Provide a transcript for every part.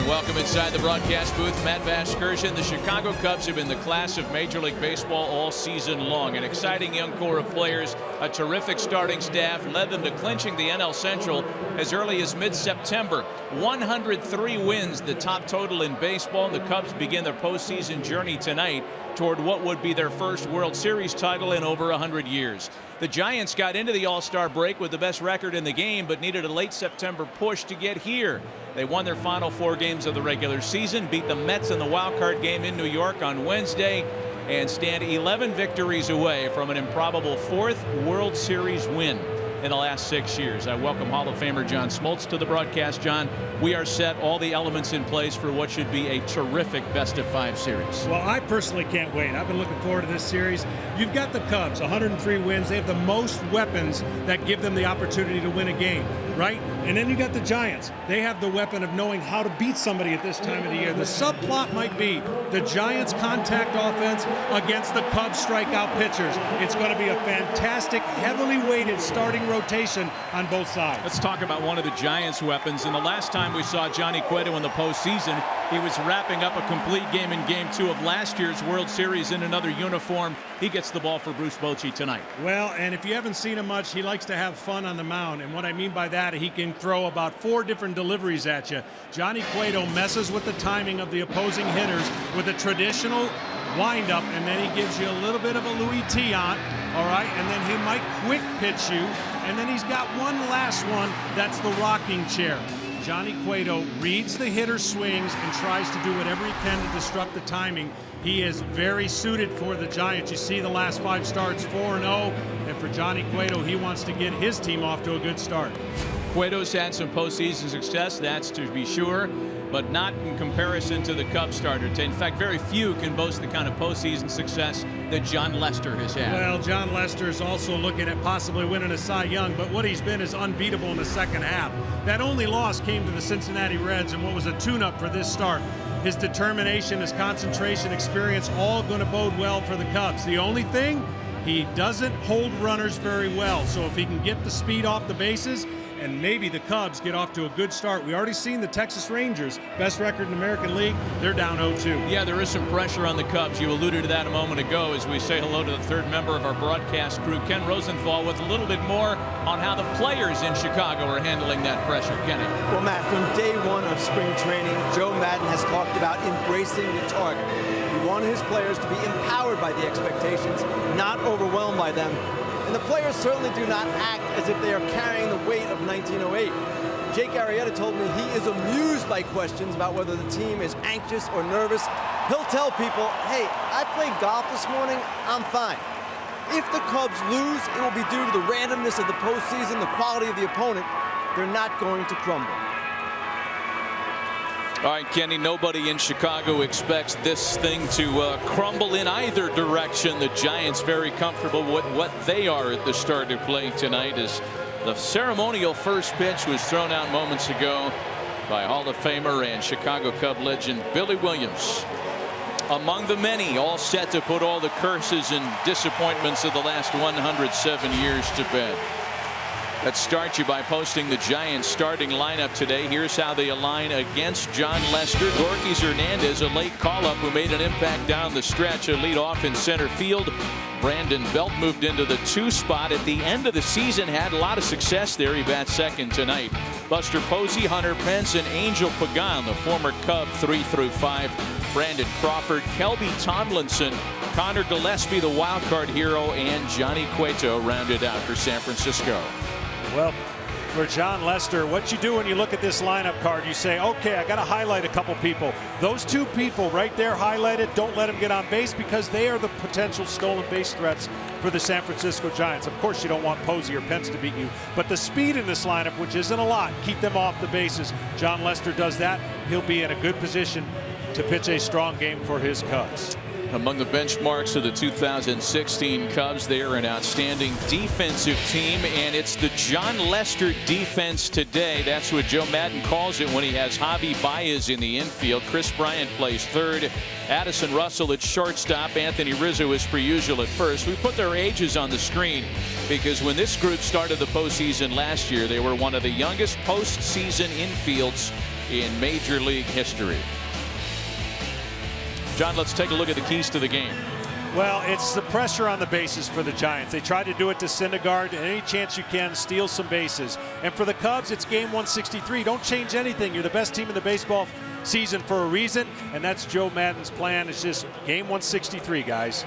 And welcome inside the broadcast booth. Matt Vasgersian. The Chicago Cubs have been the class of Major League Baseball all season long. An exciting young core of players, a terrific starting staff, led them to clinching the NL Central as early as mid-September. 103 wins, the top total in baseball. And the Cubs begin their postseason journey tonight toward what would be their first World Series title in over 100 years. The Giants got into the All-Star break with the best record in the game, but needed a late September push to get here. They won their final 4 games of the regular season, beat the Mets in the wild card game in New York on Wednesday, and stand 11 victories away from an improbable 4th World Series win in the last 6 years. I welcome Hall of Famer John Smoltz to the broadcast. John, we are set, all the elements in place for what should be a terrific best-of-5 series. Well, I personally can't wait. I've been looking forward to this series. You've got the Cubs, 103 wins. They have the most weapons that give them the opportunity to win a game, right? And then you got the Giants. They have the weapon of knowing how to beat somebody at this time of the year. The subplot might be the Giants' contact offense against the Cubs' strikeout pitchers. It's going to be a fantastic, heavily weighted starting rotation on both sides. Let's talk about one of the Giants' weapons. And the last time we saw Johnny Cueto in the postseason, he was wrapping up a complete game in Game 2 of last year's World Series in another uniform. He gets the ball for Bruce Bochy tonight. Well, and if you haven't seen him much, he likes to have fun on the mound. And what I mean by that, he can throw about 4 different deliveries at you. Johnny Cueto messes with the timing of the opposing hitters with a traditional windup, and then he gives you a little bit of a Louis Tiant, all right, and then he might quick pitch you, and then he's got one last one, that's the rocking chair. Johnny Cueto reads the hitter's swings and tries to do whatever he can to disrupt the timing. He is very suited for the Giants. You see the last 5 starts, 4-0, and for Johnny Cueto, he wants to get his team off to a good start. Cueto's had some postseason success, that's to be sure, but not in comparison to the Cubs starter. In fact, very few can boast the kind of postseason success that John Lester has had. Well, John Lester is also looking at possibly winning a Cy Young, but what he's been is unbeatable in the second half. That only loss came to the Cincinnati Reds in what was a tune-up for this start. His determination, his concentration, experience, all going to bode well for the Cubs. The only thing, he doesn't hold runners very well. So if he can get the speed off the bases, and maybe the Cubs get off to a good start. We already seen the Texas Rangers, best record in the American League. They're down 0-2. Yeah, there is some pressure on the Cubs. You alluded to that a moment ago as we say hello to the 3rd member of our broadcast crew, Ken Rosenthal, with a little bit more on how the players in Chicago are handling that pressure. Kenny. Well, Matt, from day 1 of spring training, Joe Maddon has talked about embracing the target. He wanted his players to be empowered by the expectations, not overwhelmed by them. And the players certainly do not act as if they are carrying the weight of 1908. Jake Arrieta told me he is amused by questions about whether the team is anxious or nervous. He'll tell people, hey, I played golf this morning, I'm fine. If the Cubs lose, it will be due to the randomness of the postseason, the quality of the opponent. They're not going to crumble. All right, Kenny, nobody in Chicago expects this thing to crumble in either direction. The Giants very comfortable with what they are at the start of play tonight as the ceremonial first pitch was thrown out moments ago by Hall of Famer and Chicago Cub legend Billy Williams. Among the many all set to put all the curses and disappointments of the last 107 years to bed. Let's start you by posting the Giants starting lineup today. Here's how they align against John Lester. Gorkys Hernandez, a late call-up who made an impact down the stretch. A lead off in center field. Brandon Belt moved into the 2 spot at the end of the season. Had a lot of success there. He bats second tonight. Buster Posey, Hunter Pence, and Angel Pagan, the former Cub 3 through 5. Brandon Crawford, Kelby Tomlinson, Connor Gillespie, the wild card hero, and Johnny Cueto rounded out for San Francisco. Well, for John Lester, what you do when you look at this lineup card, you say, okay, I got to highlight a couple people. Those 2 people right there highlighted, don't let them get on base because they are the potential stolen base threats for the San Francisco Giants. Of course, you don't want Posey or Pence to beat you, but the speed in this lineup, which isn't a lot, keep them off the bases. John Lester does that. He'll be in a good position to pitch a strong game for his Cubs. Among the benchmarks of the 2016 Cubs, they are an outstanding defensive team, and it's the John Lester defense today. That's what Joe Maddon calls it when he has Javi Baez in the infield. Chris Bryant plays third. Addison Russell at shortstop. Anthony Rizzo is per usual at first. We put their ages on the screen because when this group started the postseason last year, they were one of the youngest postseason infields in Major League history. John, let's take a look at the keys to the game. Well, it's the pressure on the bases for the Giants. They try to do it to Syndergaard, and any chance you can, steal some bases. And for the Cubs, it's game 163. Don't change anything. You're the best team in the baseball season for a reason, and that's Joe Maddon's plan. It's just game 163, guys.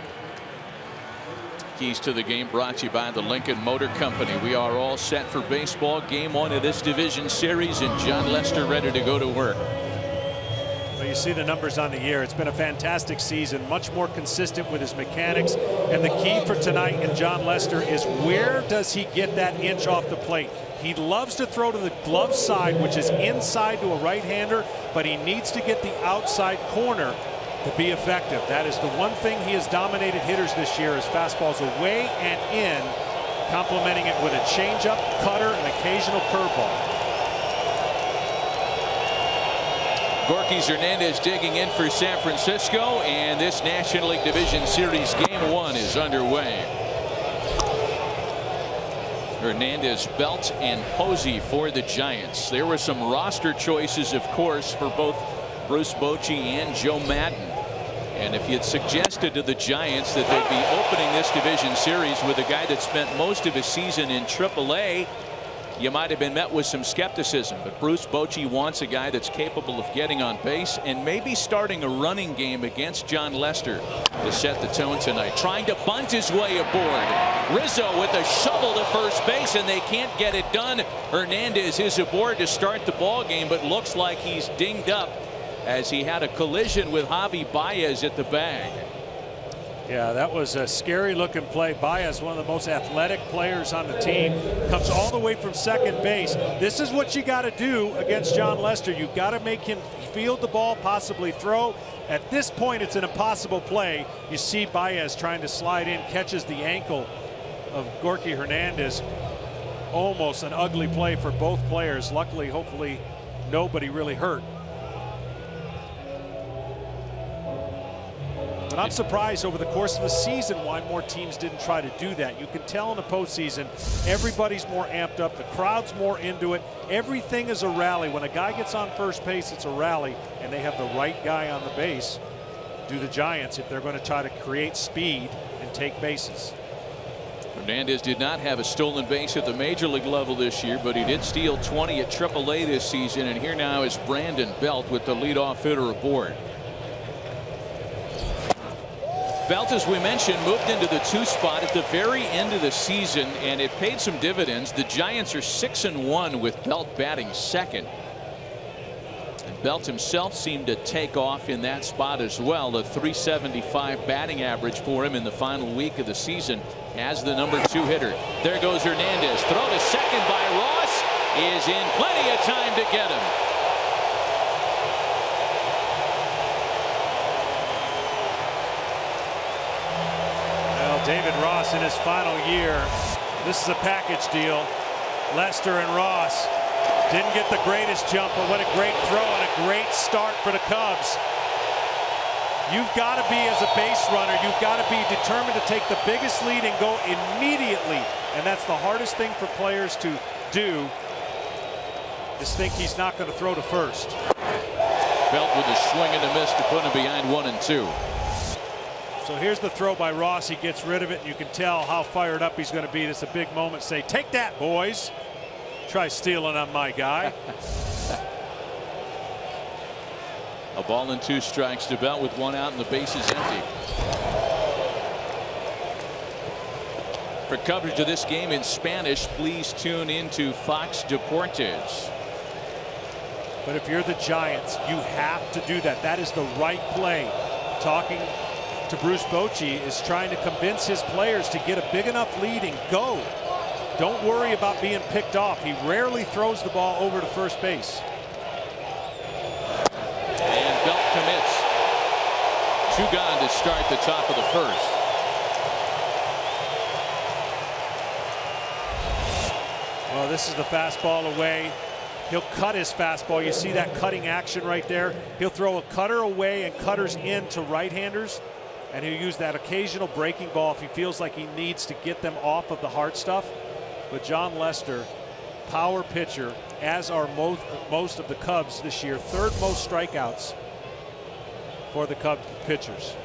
Keys to the game brought to you by the Lincoln Motor Company. We are all set for baseball. Game 1 of this division series, and Jon Lester ready to go to work. Well, you see the numbers on the year. It's been a fantastic season, much more consistent with his mechanics. And the key for tonight in Jon Lester is where does he get that inch off the plate? He loves to throw to the glove side, which is inside to a right-hander, but he needs to get the outside corner to be effective. That is the one thing he has dominated hitters this year, is fastballs away and in, complementing it with a changeup, cutter, and occasional curveball. Gorkys Hernandez digging in for San Francisco, and this National League Division Series game 1 is underway. Hernandez, Belt, and Posey for the Giants. There were some roster choices, of course, for both Bruce Bochy and Joe Maddon. And if you had suggested to the Giants that they'd be opening this division series with a guy that spent most of his season in AAA, you might have been met with some skepticism. But Bruce Bochy wants a guy that's capable of getting on base and maybe starting a running game against Jon Lester to set the tone tonight. Trying to bunt his way aboard. Rizzo with a shovel to first base, and they can't get it done. Hernandez is aboard to start the ball game, but looks like he's dinged up as he had a collision with Javi Baez at the bag. Yeah, that was a scary looking play. Baez, one of the most athletic players on the team, comes all the way from second base. This is what you got to do against Jon Lester. You've got to make him field the ball, possibly throw. At this point, it's an impossible play. You see Baez trying to slide in, catches the ankle of Gorky Hernandez. Almost an ugly play for both players. Luckily, hopefully, nobody really hurt. But I'm surprised over the course of the season why more teams didn't try to do that. You can tell in the postseason, everybody's more amped up. The crowd's more into it. Everything is a rally. When a guy gets on first base, it's a rally, and they have the right guy on the base. Do the Giants if they're going to try to create speed and take bases. Hernandez did not have a stolen base at the major league level this year, but he did steal 20 at AAA this season. And here now is Brandon Belt with the leadoff hitter aboard. Belt, as we mentioned, moved into the 2 spot at the very end of the season, and it paid some dividends. The Giants are 6-1 with Belt batting second. And Belt himself seemed to take off in that spot as well. A .375 batting average for him in the final week of the season as the number 2 hitter. There goes Hernandez. Throw to second by Ross is in plenty of time to get him. David Ross in his final year. This is a package deal. Lester and Ross didn't get the greatest jump, but what a great throw and a great start for the Cubs. You've got to be, as a base runner, you've got to be determined to take the biggest lead and go immediately. And that's the hardest thing for players to do, is think he's not going to throw to first. Belt with a swing and a miss to put him behind 1 and 2. So here's the throw by Ross. He gets rid of it, and you can tell how fired up he's going to be. This is a big moment. Say, take that, boys. Try stealing on my guy. A ball and 2 strikes to Belt with 1 out and the base is empty. For coverage of this game in Spanish, please tune into Fox Deportes. But if you're the Giants, you have to do that. That is the right play. Talking to Bruce Bochy is trying to convince his players to get a big enough lead and go. Don't worry about being picked off. He rarely throws the ball over to first base. And Belt commits. 2 gone to start the top of the first. Well, this is the fastball away. He'll cut his fastball. You see that cutting action right there. He'll throw a cutter away and cutters in to right-handers. And he'll use that occasional breaking ball if he feels like he needs to get them off of the hard stuff. But Jon Lester power pitcher, as are most of the Cubs this year. Third most strikeouts for the Cubs pitchers.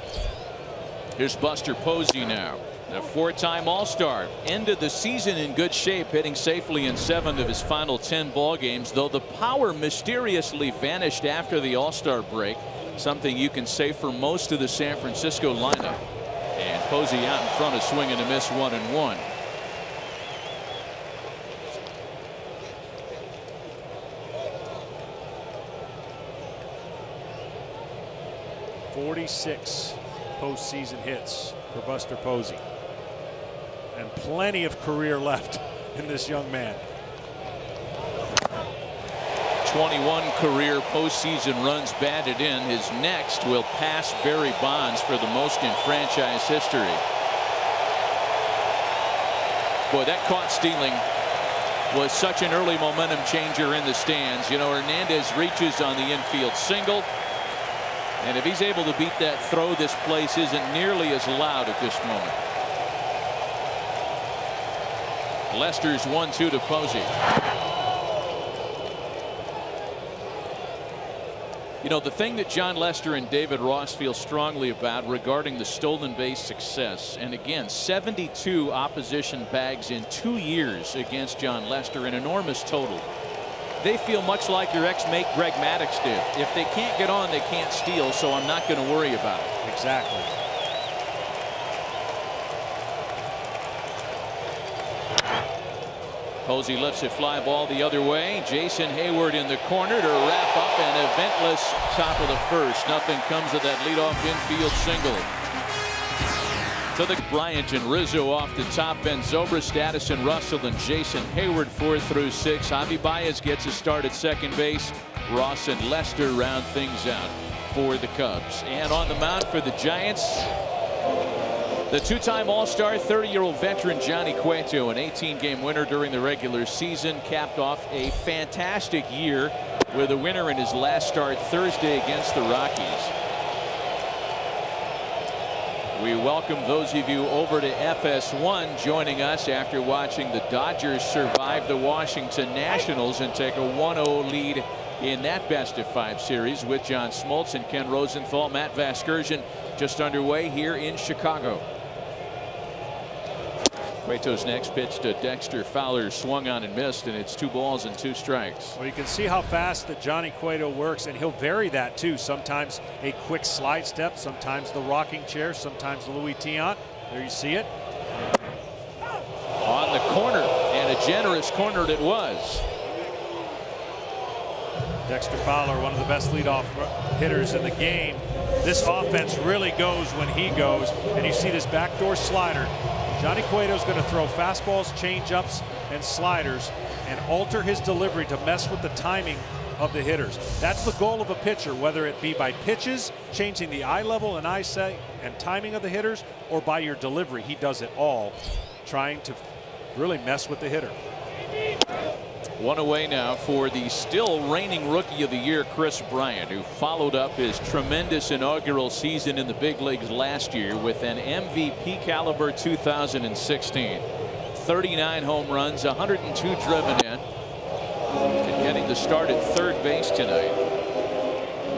Here's Buster Posey now, a four-time All-Star. Ended the season in good shape, hitting safely in 7 of his final 10 ball games, though the power mysteriously vanished after the All-Star break, something you can say for most of the San Francisco lineup. And Posey out in front, a swing and a miss, 1-1. "46 postseason hits for Buster Posey, and plenty of career left in this young man. 21 career postseason runs batted in. His next will pass Barry Bonds for the most in franchise history. Boy, that caught stealing was such an early momentum changer in the stands. You know, Hernandez reaches on the infield single. And if he's able to beat that throw, this place isn't nearly as loud at this moment. Lester's 1-2 to Posey. You know, the thing that John Lester and David Ross feel strongly about regarding the stolen base success, and again, 72 opposition bags in 2 years against John Lester, an enormous total. They feel much like your ex-mate Greg Maddux did. If they can't get on, they can't steal, so I'm not going to worry about it. Exactly. Posey lifts a fly ball the other way. Jason Hayward in the corner to wrap up an eventless top of the first. Nothing comes of that leadoff infield single. To the Bryant and Rizzo off the top. Ben Zobrist, Addison Russell, and Jason Hayward 4 through 6. Javi Baez gets a start at second base. Ross and Lester round things out for the Cubs. And on the mound for the Giants, the two-time All-Star, 30-year-old veteran Johnny Cueto, an 18-game winner during the regular season, capped off a fantastic year with a winner in his last start Thursday against the Rockies. We welcome those of you over to FS1 joining us after watching the Dodgers survive the Washington Nationals and take a 1-0 lead in that best-of-5 series with John Smoltz and Ken Rosenthal. Matt Vasgersian just underway here in Chicago. Cueto's next pitch to Dexter Fowler swung on and missed, and it's 2 balls and 2 strikes. Well, you can see how fast that Johnny Cueto works, and he'll vary that too. Sometimes a quick slide step, sometimes the rocking chair, sometimes the Louis Tiant. There you see it. On the corner, and a generous corner it was. Dexter Fowler, one of the best leadoff hitters in the game. This offense really goes when he goes, and you see this backdoor slider. Johnny Cueto's going to throw fastballs, changeups, and sliders and alter his delivery to mess with the timing of the hitters. That's the goal of a pitcher, whether it be by pitches, changing the eye level and eye sight and timing of the hitters, or by your delivery. He does it all, trying to really mess with the hitter. One away now for the still reigning Rookie of the Year, Chris Bryant, who followed up his tremendous inaugural season in the big leagues last year with an MVP caliber 2016. 39 home runs, 102 driven in, and getting the start at third base tonight.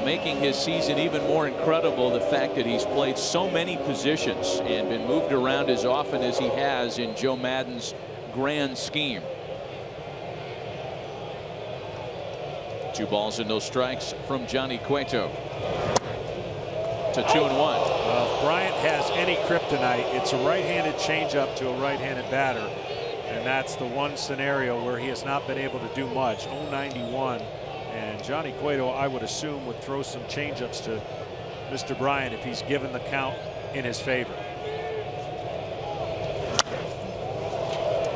Making his season even more incredible, the fact that he's played so many positions and been moved around as often as he has in Joe Maddon's grand scheme. 2 balls and no strikes from Johnny Cueto. To 2-1. Well, if Bryant has any kryptonite, it's a right-handed changeup to a right-handed batter, and that's the one scenario where he has not been able to do much. 0-91, and Johnny Cueto, I would assume, would throw some changeups to Mr. Bryant if he's given the count in his favor.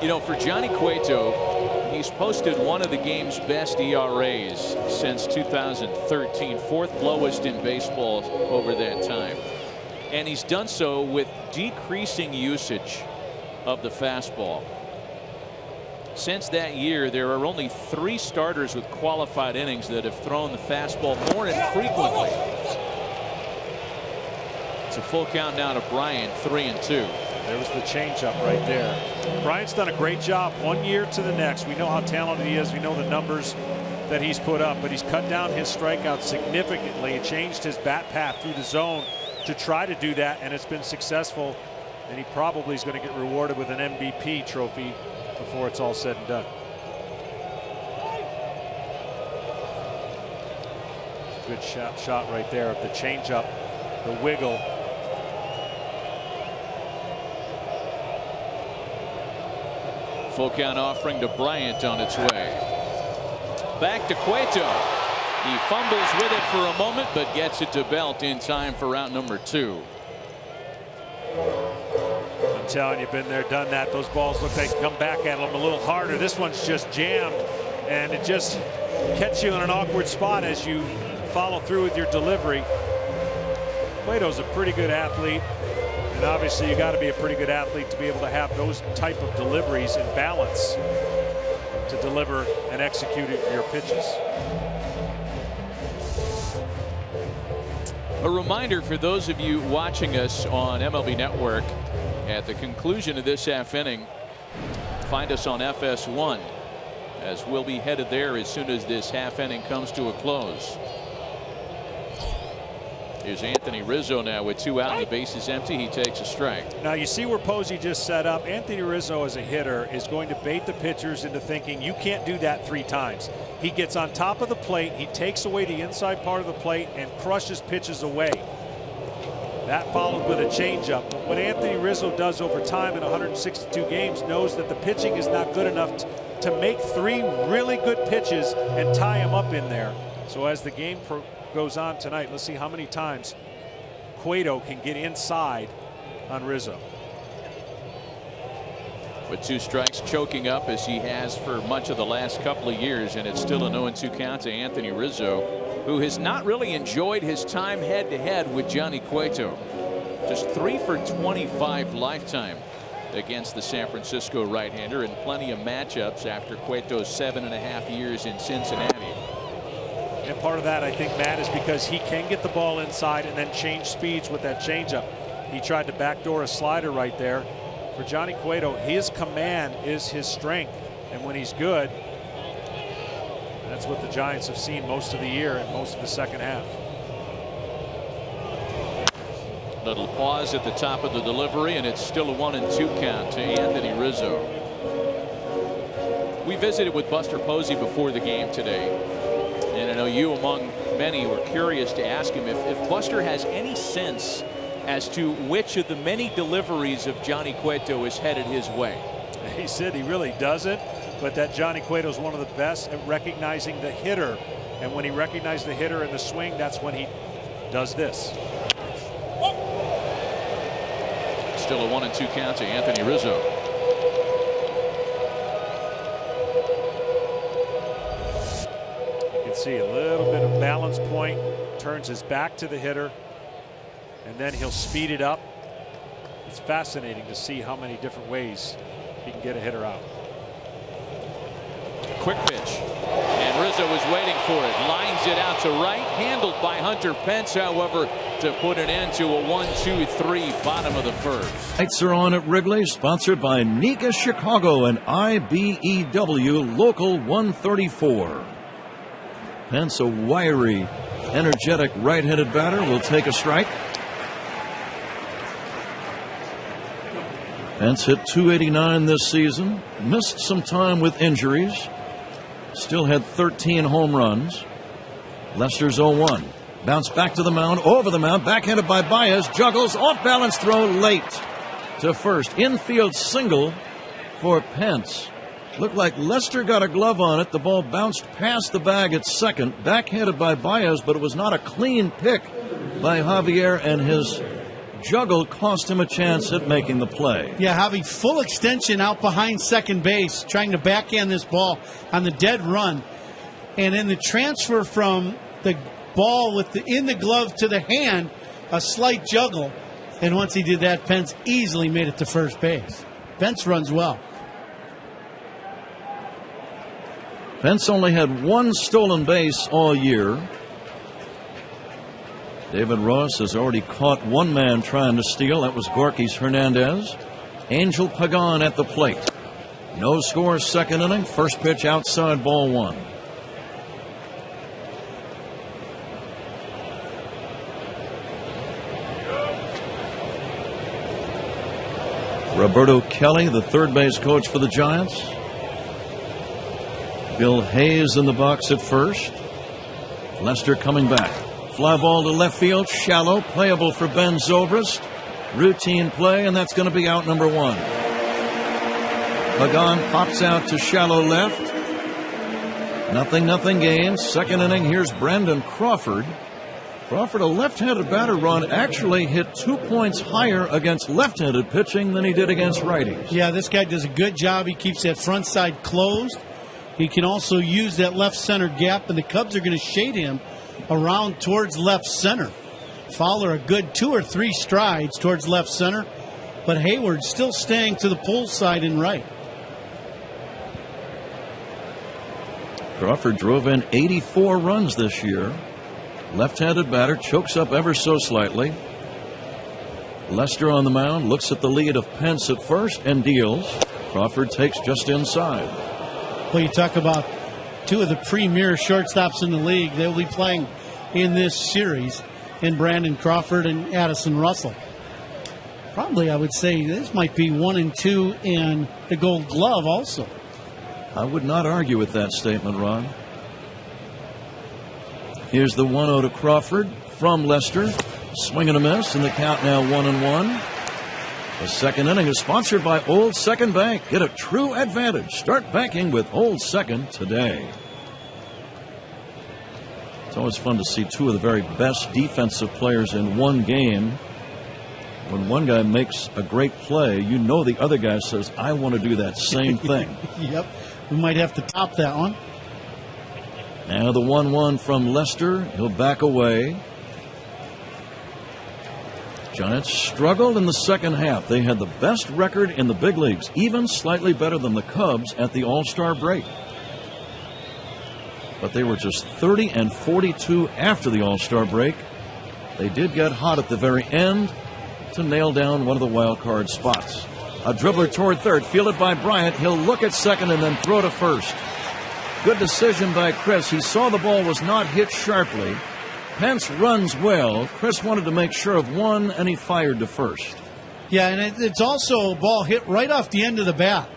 You know, for Johnny Cueto, he's posted one of the game's best ERAs since 2013, 4th lowest in baseball over that time. And he's done so with decreasing usage of the fastball. Since that year, there are only 3 starters with qualified innings that have thrown the fastball more infrequently. It's a full count now to Bryant, 3-2. There was the changeup right there. Bryant's done a great job 1 year to the next. We know how talented he is. We know the numbers that he's put up, but he's cut down his strikeouts significantly and changed his bat path through the zone to try to do that, and it's been successful. And he probably is going to get rewarded with an MVP trophy before it's all said and done. Good shot right there of the changeup, the wiggle. Full count offering to Bryant on its way. Back to Cueto. He fumbles with it for a moment, but gets it to Belt in time for out number 2. I'm telling you, been there, done that. Those balls look like they come back at him a little harder. This one's just jammed, and it just catches you in an awkward spot as you follow through with your delivery. Cueto's a pretty good athlete, and obviously you got to be a pretty good athlete to be able to have those type of deliveries in balance to deliver and execute your pitches. A reminder for those of you watching us on MLB Network, at the conclusion of this half inning, find us on FS1, as we'll be headed there as soon as this half inning comes to a close. Here's Anthony Rizzo now with 2 out and the base is empty. He takes a strike. Now you see where Posey just set up. Anthony Rizzo as a hitter is going to bait the pitchers into thinking you can't do that 3 times. He gets on top of the plate, he takes away the inside part of the plate and crushes pitches away. That followed with a changeup. But what Anthony Rizzo does over time in 162 games knows that the pitching is not good enough to make 3 really good pitches and tie him up in there. So as the game goes on tonight, let's see how many times Cueto can get inside on Rizzo. With 2 strikes, choking up as he has for much of the last couple of years, and it's still a 0-2 count to Anthony Rizzo, who has not really enjoyed his time head-to-head with Johnny Cueto. Just 3 for 25 lifetime against the San Francisco right-hander, and plenty of matchups after Cueto's 7.5 years in Cincinnati. And part of that, I think, Matt, is because he can get the ball inside and then change speeds with that changeup. He tried to backdoor a slider right there. For Johnny Cueto, his command is his strength, and when he's good, that's what the Giants have seen most of the year and most of the second half. Little pause at the top of the delivery, and it's still a 1-2 count to Anthony Rizzo. We visited with Buster Posey before the game today, and I know you, among many, were curious to ask him if Buster has any sense as to which of the many deliveries of Johnny Cueto is headed his way. He said he really doesn't, but that Johnny Cueto is one of the best at recognizing the hitter, and when he recognizes the hitter in the swing, that's when he does this. Still a 1-2 count to Anthony Rizzo. You can see a little bit of balance point, turns his back to the hitter, and then he'll speed it up. It's fascinating to see how many different ways he can get a hitter out. Quick pitch, and Rizzo is waiting for it, lines it out to right, handled by Hunter Pence, however, to put an end to a 1-2-3 bottom of the first. Lights are on at Wrigley, sponsored by Nika Chicago and IBEW Local 134. Pence, a wiry, energetic right-handed batter, will take a strike. Pence hit .289 this season, missed some time with injuries, still had 13 home runs. Lester's 0-1. Bounce back to the mound, over the mound, backhanded by Baez, juggles, off-balance throw late to first. Infield single for Pence. Looked like Lester got a glove on it. The ball bounced past the bag at second, backhanded by Baez, but it was not a clean pick by Javier, and his juggle cost him a chance at making the play. Yeah, having full extension out behind second base, trying to backhand this ball on the dead run. And in the transfer from the ball in the glove to the hand, a slight juggle. And once he did that, Pence easily made it to first base. Pence runs well. Pence only had 1 stolen base all year. David Ross has already caught 1 man trying to steal. That was Gorkys Hernandez. Angel Pagan at the plate. No score, second inning. First pitch outside, ball one. Roberto Kelly, the third base coach for the Giants. Bill Hayes in the box at first. Lester coming back. Fly ball to left field, shallow, playable for Ben Zobrist. Routine play, and that's going to be out number one. Pagan pops out to shallow left. 0-0 game. Second inning, here's Brandon Crawford. Crawford, a left-handed batter, Ron, actually hit 2 points higher against left-handed pitching than he did against righties. Yeah, this guy does a good job. He keeps that front side closed. He can also use that left center gap, and the Cubs are going to shade him around towards left center. Fowler a good 2 or 3 strides towards left center, but Hayward still staying to the pull side and right. Crawford drove in 84 runs this year. Left-handed batter, chokes up ever so slightly. Lester on the mound, looks at the lead of Pence at first and deals. Crawford takes just inside. Well, you talk about two of the premier shortstops in the league. They'll be playing in this series, in Brandon Crawford and Addison Russell. Probably, I would say, this might be 1 and 2 in the Gold Glove also. I would not argue with that statement, Ron. Here's the 1-0 to Crawford from Lester. Swing and a miss, and the count now 1-1. The second inning is sponsored by Old Second Bank. Get a true advantage. Start banking with Old Second today. It's always fun to see two of the very best defensive players in one game. When one guy makes a great play, you know the other guy says, I want to do that same thing. Yep, we might have to top that one. Now the 1-1 from Lester. He'll back away. Giants struggled in the second half. They had the best record in the big leagues, even slightly better than the Cubs at the All-Star break. But they were just 30-42 after the All-Star break. They did get hot at the very end to nail down one of the wild card spots. A dribbler toward third, fielded by Bryant. He'll look at second and then throw to first. Good decision by Chris. He saw the ball was not hit sharply. Pence runs well. Chris wanted to make sure of one, and he fired to first. Yeah, and it's also a ball hit right off the end of the bat.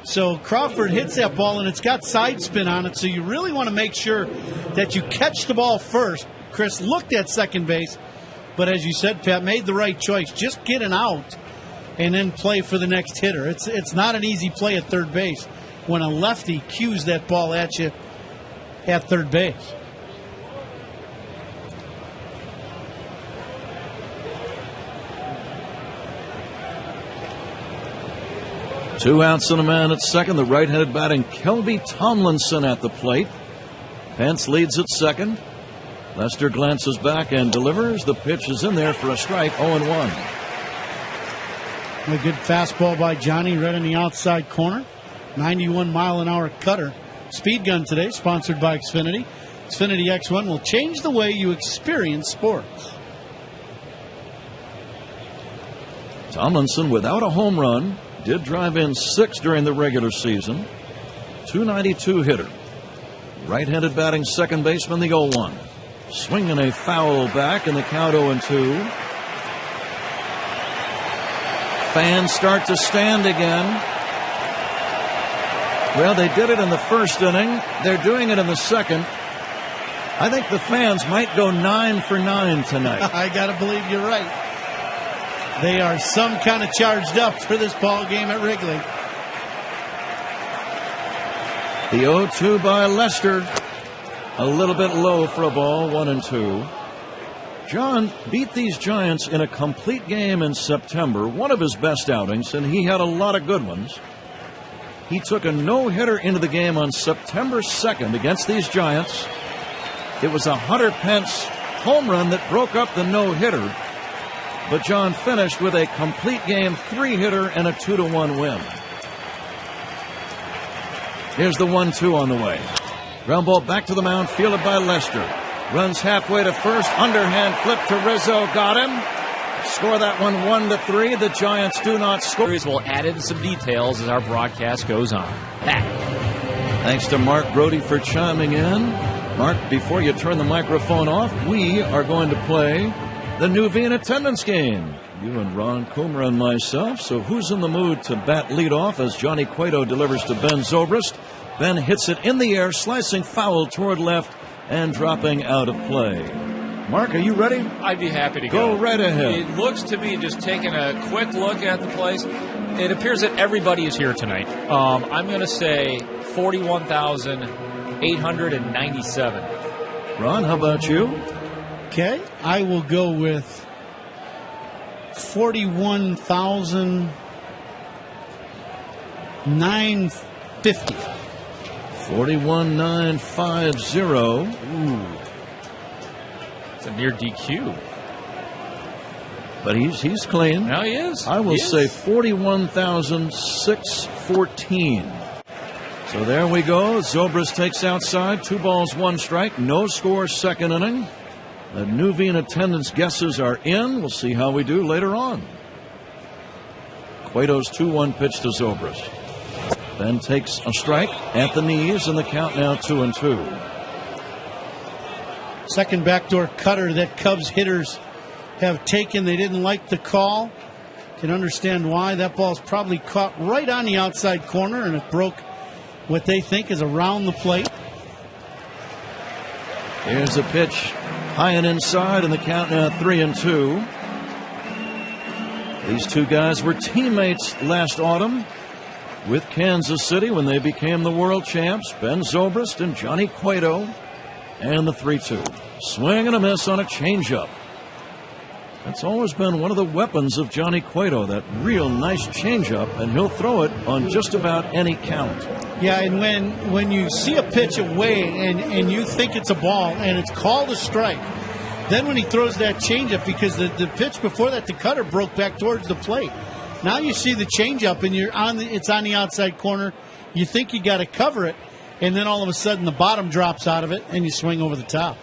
So Crawford hits that ball, and it's got side spin on it, so you really want to make sure that you catch the ball first. Chris looked at second base, but as you said, Pat, made the right choice. Just get an out and then play for the next hitter. It's not an easy play at third base when a lefty cues that ball at you at third base. Two outs and a man at second. The right-handed batting Kelby Tomlinson at the plate. Pence leads at second. Lester glances back and delivers. The pitch is in there for a strike. 0-1. A good fastball by Johnny right in the outside corner. 91-mile-an-hour cutter. Speed gun today, sponsored by Xfinity. Xfinity X1 will change the way you experience sports. Tomlinson without a home run. Did drive in 6 during the regular season. .292 hitter. Right-handed batting second baseman, the 0-1. Swinging a foul back in the count 0-2. Fans start to stand again. Well, they did it in the first inning. They're doing it in the second. I think the fans might go 9 for 9 tonight. I got to believe you're right. They are some kind of charged up for this ball game at Wrigley. The 0-2 by Lester. A little bit low for a ball, 1-2. John beat these Giants in a complete game in September, one of his best outings, and he had a lot of good ones. He took a no-hitter into the game on September 2nd against these Giants. It was a Hunter Pence home run that broke up the no-hitter. But John finished with a complete game 3-hitter and a 2-1 win. Here's the 1-2 on the way. Ground ball back to the mound, fielded by Lester. Runs halfway to first, underhand flip to Rizzo, got him. Score that one 1-3. The Giants do not score. We'll add in some details as our broadcast goes on. Thanks to Mark Brody for chiming in. Mark, before you turn the microphone off, we are going to play the new V in attendance game. You and Ron Coomer and myself. So who's in the mood to bat leadoff as Johnny Cueto delivers to Ben Zobrist? Ben hits it in the air, slicing foul toward left and dropping out of play. Mark, are you ready? I'd be happy to go. Go right ahead. It looks to me, just taking a quick look at the place, it appears that everybody is here tonight. I'm going to say 41,897. Ron, how about you? Okay, I will go with 41,950. 41,950. Ooh. It's a near DQ. But he's clean. Now he is. I will say 41,614. So there we go. Zobrist takes outside. 2 balls, 1 strike. No score, second inning. The new V in attendance guesses are in. We'll see how we do later on. Cueto's 2-1 pitch to Zobrist. Then takes a strike at the knees, and the count now 2-2. Second backdoor cutter that Cubs hitters have taken. They didn't like the call. Can understand why. That ball's probably caught right on the outside corner, and it broke what they think is around the plate. Here's a pitch high and inside, and the count now 3-2. These two guys were teammates last autumn with Kansas City when they became the world champs. Ben Zobrist and Johnny Cueto. And the 3-2. Swing and a miss on a changeup. That's always been one of the weapons of Johnny Cueto, that real nice changeup, and he'll throw it on just about any count. Yeah, and when you see a pitch away and you think it's a ball and it's called a strike, then when he throws that changeup, because the pitch before that, the cutter broke back towards the plate. Now you see the changeup and it's on the outside corner. You think you got to cover it, and then all of a sudden the bottom drops out of it and you swing over the top.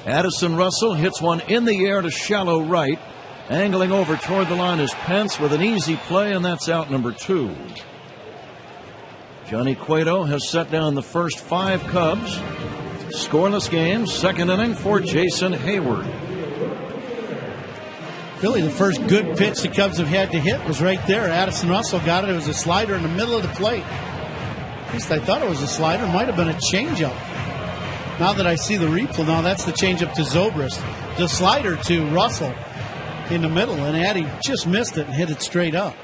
Addison Russell hits one in the air to shallow right. Angling over toward the line is Pence with an easy play, and that's out number 2. Johnny Cueto has set down the first 5 Cubs. Scoreless game, second inning for Jason Hayward. Really, the first good pitch the Cubs have had to hit was right there. Addison Russell got it. It was a slider in the middle of the plate. At least I thought it was a slider. Might have been a changeup. Now that I see the replay, now that's the changeup to Zobrist. The slider to Russell in the middle, and Addy just missed it and hit it straight up.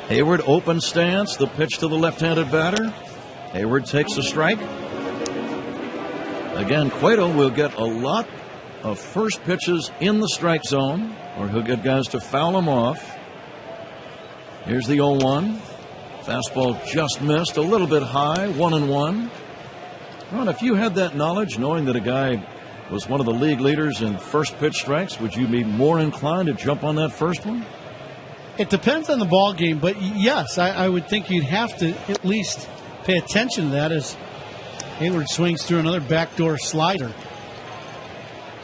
Hayward open stance, the pitch to the left-handed batter. Hayward takes a strike. Again, Cueto will get a lot of first pitches in the strike zone, or he'll get guys to foul him off. Here's the 0-1. Fastball just missed, a little bit high, 1-1. Ron, if you had that knowledge, knowing that a guy was one of the league leaders in first pitch strikes, would you be more inclined to jump on that first one? It depends on the ball game, but yes, I would think you'd have to at least pay attention to that as Hayward swings through another backdoor slider.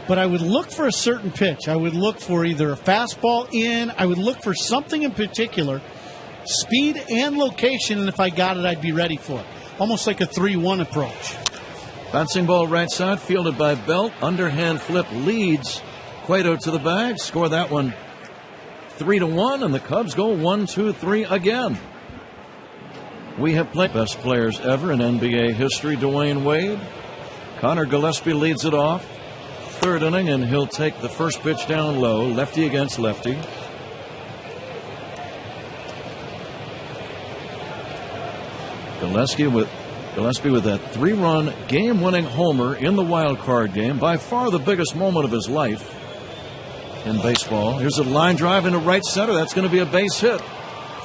But I would look for a certain pitch. I would look for either a fastball in. I would look for something in particular, speed and location, and if I got it, I'd be ready for it. Almost like a 3-1 approach. Bouncing ball right side, fielded by Belt. Underhand flip leads Cueto to the bag. Score that one 3-1, and the Cubs go 1-2-3 again. We have played best players ever in NBA history. Dwayne Wade. Connor Gillespie leads it off. Third inning, and he'll take the first pitch down low. Lefty against lefty. Gillespie with that 3-run game-winning homer in the wild card game. By far the biggest moment of his life in baseball. Here's a line drive into right center. That's going to be a base hit.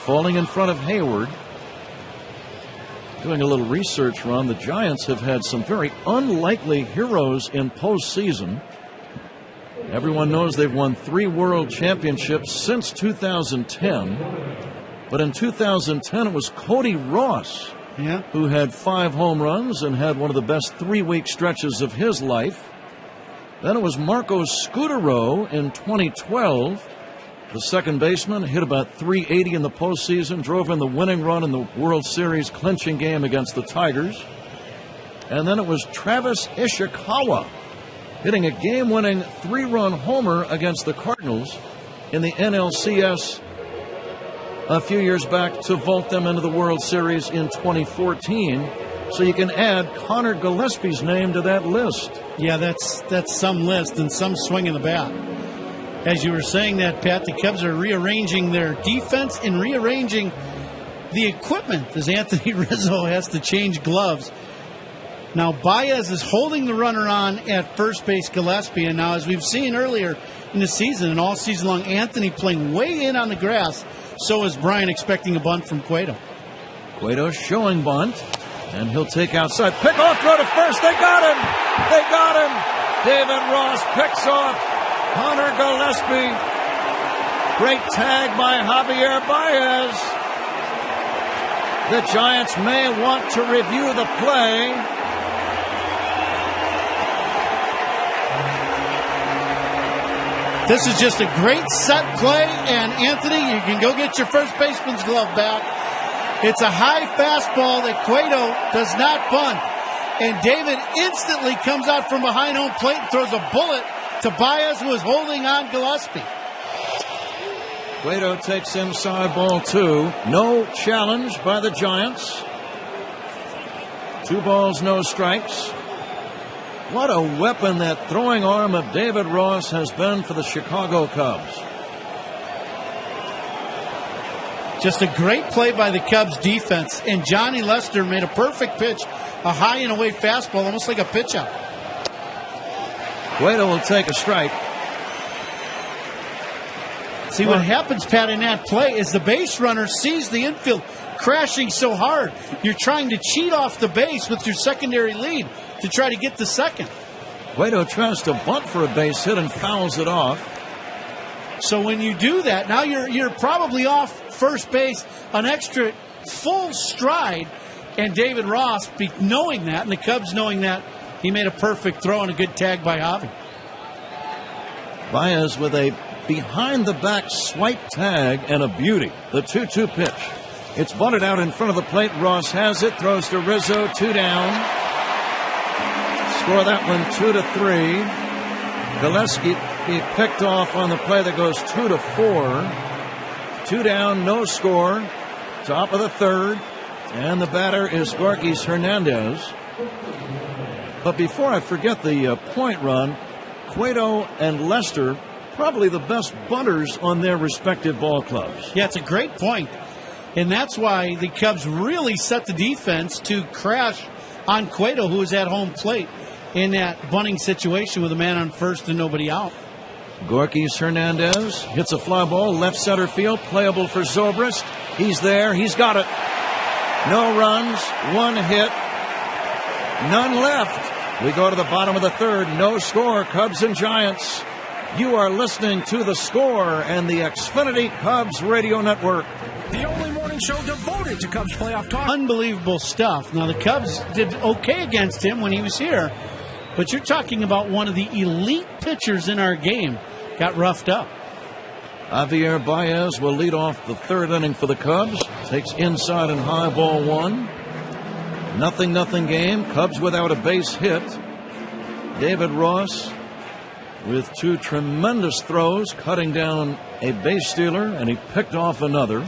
Falling in front of Hayward. Doing a little research, Ron, the Giants have had some very unlikely heroes in postseason. Everyone knows they've won 3 world championships since 2010. But in 2010, it was Cody Ross, who had 5 home runs and had one of the best 3-week stretches of his life. Then it was Marco Scutaro in 2012. The second baseman hit about 380 in the postseason, drove in the winning run in the World Series clinching game against the Tigers. And then it was Travis Ishikawa hitting a game-winning 3-run homer against the Cardinals in the NLCS a few years back to vault them into the World Series in 2014. So you can add Connor Gillespie's name to that list. Yeah, that's some list and some swing in the bat. As you were saying that, Pat, the Cubs are rearranging their defense and rearranging the equipment as Anthony Rizzo has to change gloves. Now, Baez is holding the runner on at first base, Gillespie. And now, as we've seen earlier in the season and all season long, Anthony playing way in on the grass. So is Brian expecting a bunt from Cueto. Cueto showing bunt, and he'll take outside. Pick off, throw to first. They got him. They got him. David Ross picks off Connor Gillespie. Great tag by Javier Baez. The Giants may want to review the play. This is just a great set play, and Anthony, you can go get your first baseman's glove back. It's a high fastball that Cueto does not bunt, and David instantly comes out from behind home plate and throws a bullet to Baez, who is holding on Gillespie. Cueto takes inside ball 2. No challenge by the Giants. 2 balls, no strikes. What a weapon that throwing arm of David Ross has been for the Chicago Cubs. Just a great play by the Cubs defense, and Johnny Lester made a perfect pitch, a high and away fastball, almost like a pitch out. Cueto will take a strike. See, what happens, Pat, in that play is the base runner sees the infield crashing so hard. You're trying to cheat off the base with your secondary lead to try to get the second. Cueto tries to bunt for a base hit and fouls it off. So when you do that, now you're probably off first base an extra full stride. And David Ross, knowing that, and the Cubs knowing that, he made a perfect throw and a good tag by Javi. Baez with a behind-the-back swipe tag and a beauty. The 2-2 pitch. It's bunted out in front of the plate. Ross has it. Throws to Rizzo. 2 down. Score that one 2-3. Gillespie picked off on the play that goes 2-4. 2 down, no score. Top of the third. And the batter is Gorkis Hernandez. But before I forget the point run, Cueto and Lester, probably the best bunters on their respective ball clubs. Yeah, it's a great point. And that's why the Cubs really set the defense to crash on Cueto, who was at home plate in that bunting situation with a man on first and nobody out. Gorkis Hernandez hits a fly ball, left center field, playable for Zobrist. He's there. He's got it. No runs, 1 hit, none left. We go to the bottom of the third. No score, Cubs and Giants. You are listening to The Score and the Xfinity Cubs Radio Network. The only morning show devoted to Cubs playoff talk. Unbelievable stuff. Now, the Cubs did okay against him when he was here, but you're talking about one of the elite pitchers in our game. Got roughed up. Javier Baez will lead off the third inning for the Cubs. Takes inside and high, ball 1. 0-0 game. Cubs without a base hit. David Ross with 2 tremendous throws, cutting down a base stealer, and he picked off another.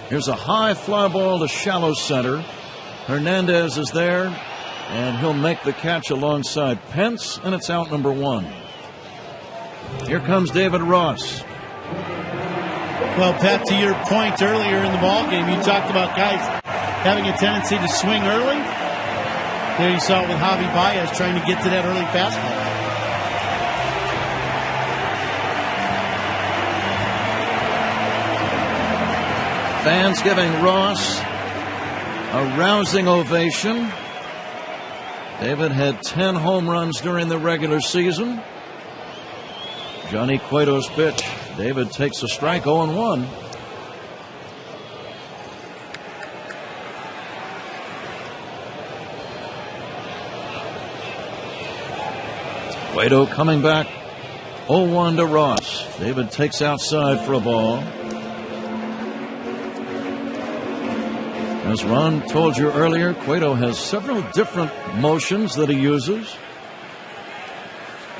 Here's a high fly ball to shallow center. Hernandez is there, and he'll make the catch alongside Pence, and it's out number 1. Here comes David Ross. Well, Pat, to your point earlier in the ballgame, you talked about guys having a tendency to swing early. There you saw it with Javi Baez trying to get to that early fastball. Fans giving Ross a rousing ovation. David had 10 home runs during the regular season. Johnny Cueto's pitch. David takes a strike, 0-1. Cueto coming back. 0-1 to Ross. David takes outside for a ball. As Ron told you earlier, Cueto has several different motions that he uses.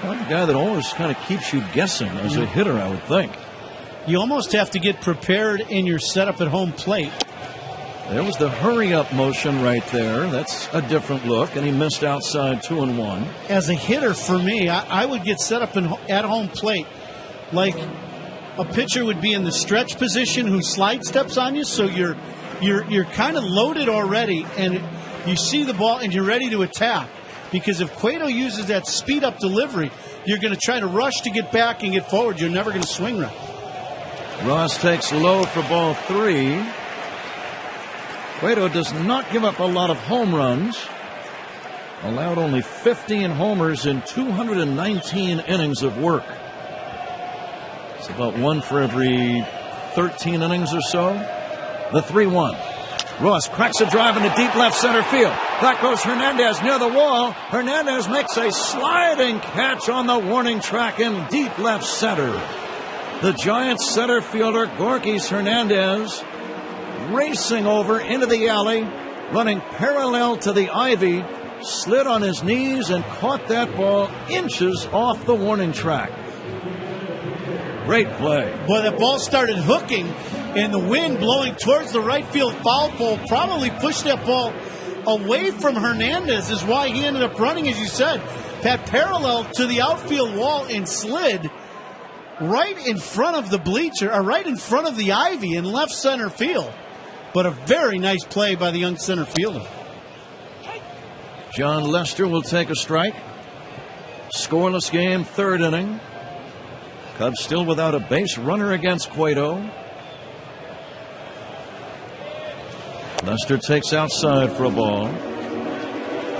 One guy that always kind of keeps you guessing as a hitter, I would think. You almost have to get prepared in your setup at home plate. There was the hurry-up motion right there. That's a different look, and he missed outside 2-1. As a hitter, for me, I would get set up at home plate like a pitcher would be in the stretch position who slide steps on you, so you're kind of loaded already, and you see the ball and you're ready to attack. Because if Cueto uses that speed-up delivery, you're going to try to rush to get back and get forward. You're never going to swing right. Ross takes low for ball 3. Cueto does not give up a lot of home runs. Allowed only 15 homers in 219 innings of work. It's about one for every 13 innings or so. The 3-1. Ross cracks a drive into deep left center field. Back goes Hernandez near the wall. Hernandez makes a sliding catch on the warning track in deep left center. The Giants center fielder, Gorkis Hernandez, racing over into the alley, running parallel to the ivy, slid on his knees and caught that ball inches off the warning track. Great play. Boy, that ball started hooking, and the wind blowing towards the right field foul pole probably pushed that ball away from Hernandez, is why he ended up running, as you said, Pat, parallel to the outfield wall and slid right in front of the bleacher, or right in front of the ivy in left center field. But a very nice play by the young center fielder. John Lester will take a strike. Scoreless game, third inning. Cubs still without a base runner against Cueto. Lester takes outside for a ball.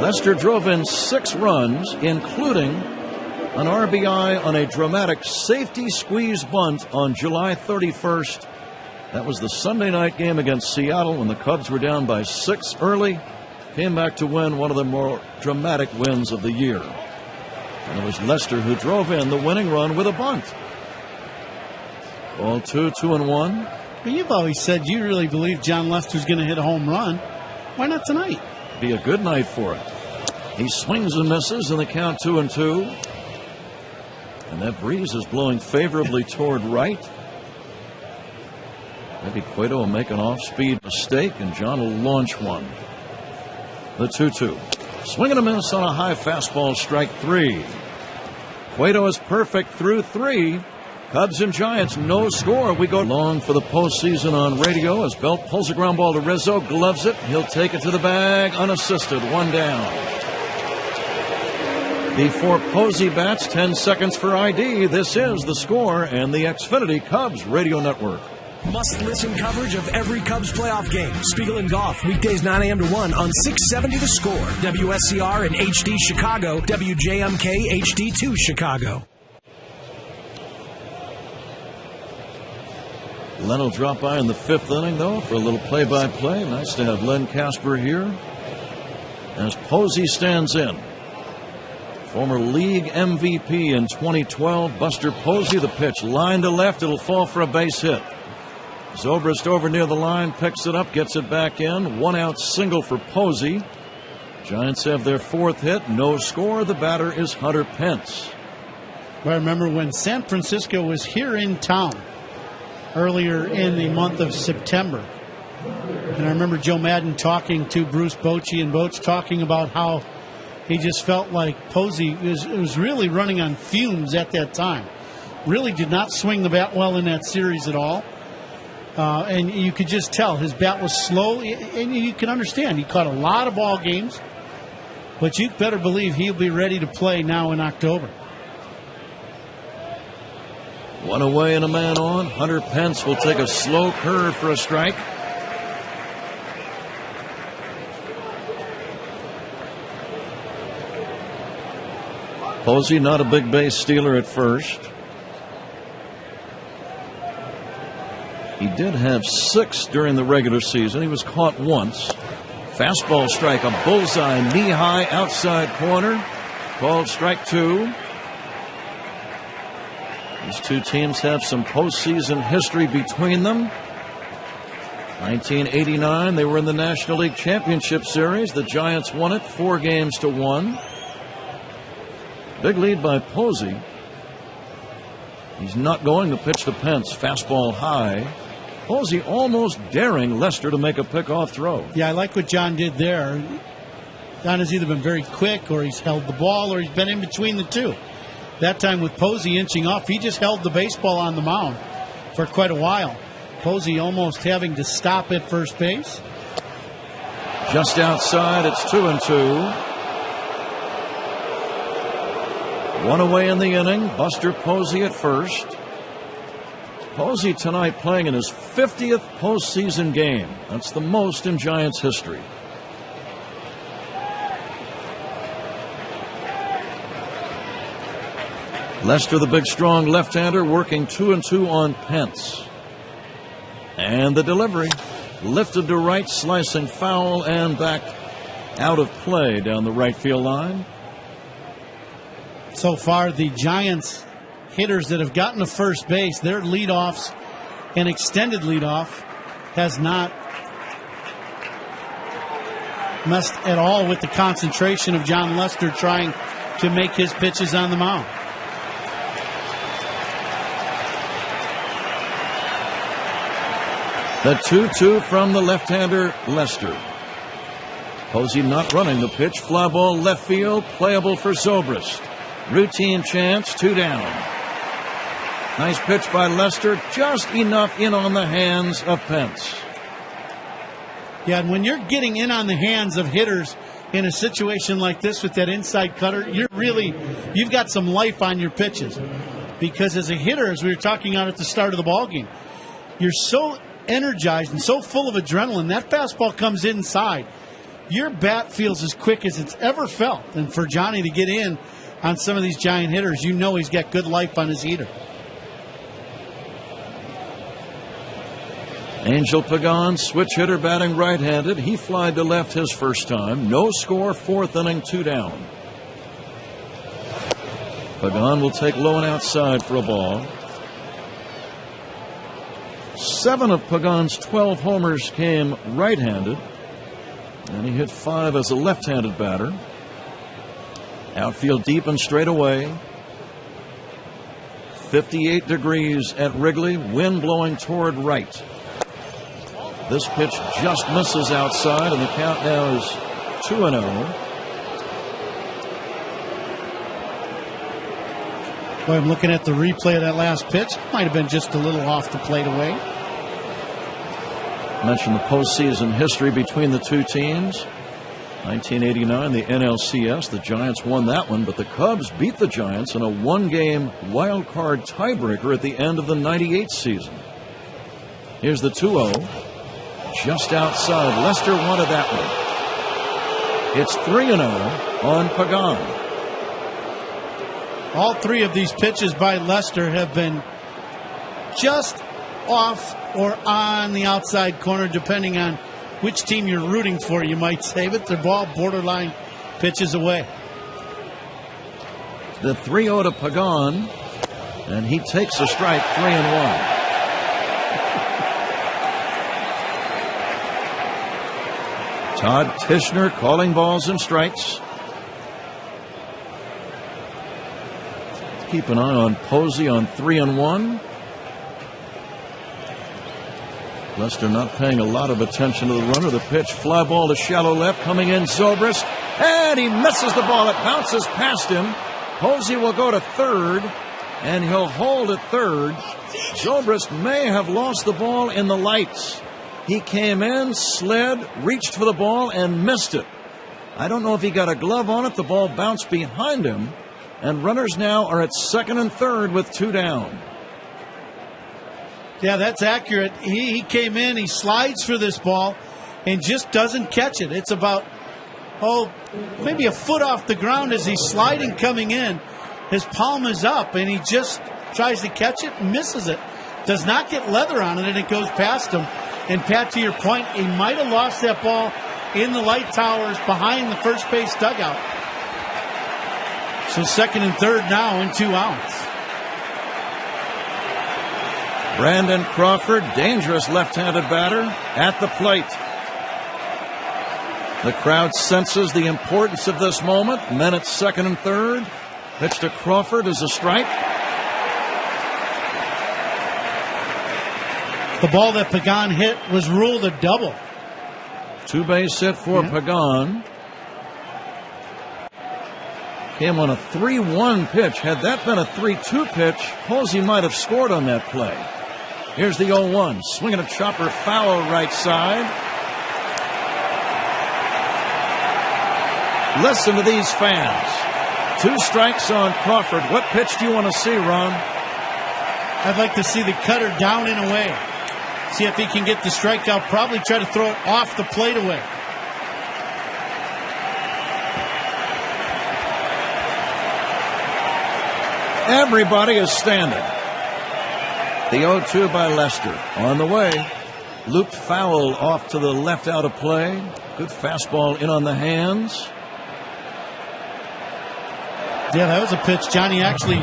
Lester drove in 6 runs, including an RBI on a dramatic safety squeeze bunt on July 31st. That was the Sunday night game against Seattle when the Cubs were down by 6 early. Came back to win one of the more dramatic wins of the year. And it was Lester who drove in the winning run with a bunt. Ball 2, 2-1. But you've always said you really believe John Lester's going to hit a home run. Why not tonight? Be a good night for it. He swings and misses in the count 2-2. And that breeze is blowing favorably toward right. Maybe Cueto will make an off-speed mistake and John will launch one. The 2-2. Swing and a miss on a high fastball, strike 3. Cueto is perfect through 3. Cubs and Giants, no score. We go long for the postseason on radio as Belt pulls a ground ball to Rizzo, gloves it. He'll take it to the bag, unassisted, 1 down. Before Posey bats, 10 seconds for ID. This is The Score and the Xfinity Cubs Radio Network. Must-listen coverage of every Cubs playoff game. Spiegel and Goff, weekdays 9 a.m. to 1 on 670 The Score. WSCR and HD Chicago. WJMK HD2 Chicago. Len will drop by in the 5th inning, though, for a little play-by-play. Nice to have Len Casper here as Posey stands in. Former league MVP in 2012, Buster Posey. The pitch line to left. It'll fall for a base hit. Zobrist over near the line, picks it up, gets it back in. 1-out single for Posey. Giants have their 4th hit. No score. The batter is Hunter Pence. I remember when San Francisco was here in town earlier in the month of September. And I remember Joe Madden talking to Bruce Bochy, and Boch talking about how he just felt like Posey was really running on fumes at that time. Really did not swing the bat well in that series at all. And you could just tell his bat was slow, and you can understand. He caught a lot of ball games, but you better believe he'll be ready to play now in October. 1 away and a man on. Hunter Pence will take a slow curve for a strike. Posey not a big base stealer at first. He did have 6 during the regular season. He was caught once. Fastball strike, a bullseye, knee-high outside corner. Called strike 2. These two teams have some postseason history between them. 1989, they were in the National League Championship Series. The Giants won it 4-1. Big lead by Posey. He's not going to pitch to Pence. Fastball high. Posey almost daring Lester to make a pickoff throw. Yeah, I like what John did there. John has either been very quick, or he's held the ball, or he's been in between the two. That time with Posey inching off, he just held the baseball on the mound for quite a while. Posey almost having to stop at first base. Just outside, it's 2-2. One away in the inning. Buster Posey at first. Posey tonight playing in his 50th postseason game. That's the most in Giants history. Lester, the big strong left-hander, working 2-2 on Pence. And the delivery lifted to right, slicing foul and back out of play down the right field line. So far, the Giants hitters that have gotten to first base, their leadoffs and extended leadoff has not messed at all with the concentration of John Lester trying to make his pitches on the mound. The 2-2 from the left-hander Lester. Posey not running the pitch. Fly ball left field, playable for Zobrist. Routine chance, 2 down. Nice pitch by Lester, just enough in on the hands of Pence. Yeah, and when you're getting in on the hands of hitters in a situation like this with that inside cutter, you've got some life on your pitches. Because as a hitter, as we were talking about at the start of the ballgame, you're so energized and so full of adrenaline, that fastball comes inside. Your bat feels as quick as it's ever felt. And for Johnny to get in on some of these Giant hitters, you know he's got good life on his heater. Angel Pagan, switch hitter, batting right-handed. He flied to left his first time. No score, 4th inning, 2 down. Pagan will take low and outside for a ball. 7 of Pagan's 12 homers came right-handed, and he hit 5 as a left-handed batter. Outfield deep and straight away. 58 degrees at Wrigley, wind blowing toward right. This pitch just misses outside, and the count now is 2-0. Boy, I'm looking at the replay of that last pitch. Might have been just a little off the plate away. Mentioned the postseason history between the two teams. 1989, the NLCS. The Giants won that one, but the Cubs beat the Giants in a 1-game wild card tiebreaker at the end of the '98 season. Here's the 2-0. Just outside. Lester wanted that one. It's 3-0 on Pagan. All 3 of these pitches by Lester have been just off or on the outside corner, depending on which team you're rooting for, you might say, but they're ball borderline pitches away. The 3-0 to Pagan, and he takes a strike, 3-1. Todd Tishner calling balls and strikes. Keep an eye on Posey on 3-1. Lester not paying a lot of attention to the runner. The pitch, fly ball to shallow left, coming in Zobrist, and he misses the ball. It bounces past him. Posey will go to third, and he'll hold at third. Zobrist may have lost the ball in the lights. He came in, slid, reached for the ball, and missed it. I don't know if he got a glove on it. The ball bounced behind him, and runners now are at second and third with 2 down. Yeah, that's accurate. He came in, he slides for this ball, and just doesn't catch it. It's about, maybe a foot off the ground as he's sliding coming in. His palm is up, and he just tries to catch it and misses it. Does not get leather on it, and it goes past him. And Pat, to your point, he might have lost that ball in the light towers behind the first base dugout. So second and third now and 2 outs. Brandon Crawford, dangerous left-handed batter, at the plate. The crowd senses the importance of this moment. Men at second and third. Pitch to Crawford is a strike. The ball that Pagan hit was ruled a double. Two-base hit for Pagan. Came on a 3-1 pitch. Had that been a 3-2 pitch, Posey might have scored on that play. Here's the 0-1. Swinging a chopper foul right side. Listen to these fans. 2 strikes on Crawford. What pitch do you want to see, Ron? I'd like to see the cutter down and away. See if he can get the strikeout. Probably try to throw it off the plate away. Everybody is standing. The 0-2 by Lester. On the way. Looped foul off to the left out of play. Good fastball in on the hands. Yeah, that was a pitch. Johnny, actually,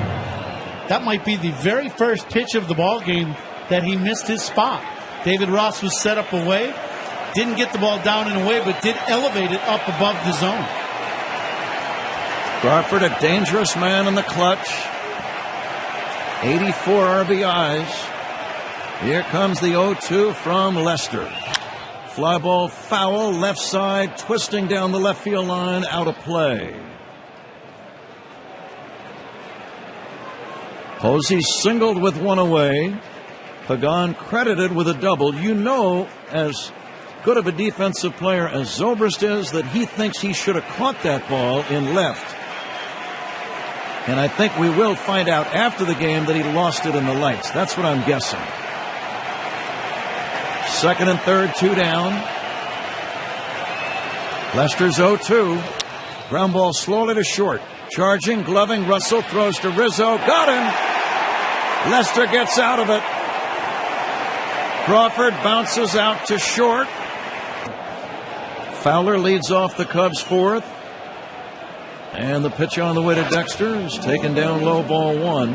that might be the very first pitch of the ball game that he missed his spot. David Ross was set up away. Didn't get the ball down and away, but did elevate it up above the zone. Crawford, a dangerous man in the clutch. 84 RBIs. Here comes the 0-2 from Lester. Fly ball foul, left side, twisting down the left field line, out of play. Posey singled with 1 away. Pagan credited with a double. You know, as good of a defensive player as Zobrist is, that he thinks he should have caught that ball in left. And I think we will find out after the game that he lost it in the lights. That's what I'm guessing. Second and third, 2 down. Lester's 0-2. Ground ball slowly to short. Charging, gloving, Russell throws to Rizzo. Got him! Lester gets out of it. Crawford bounces out to short. Fowler leads off the Cubs' fourth. And the pitch on the way to Dexter is taken down low, ball 1.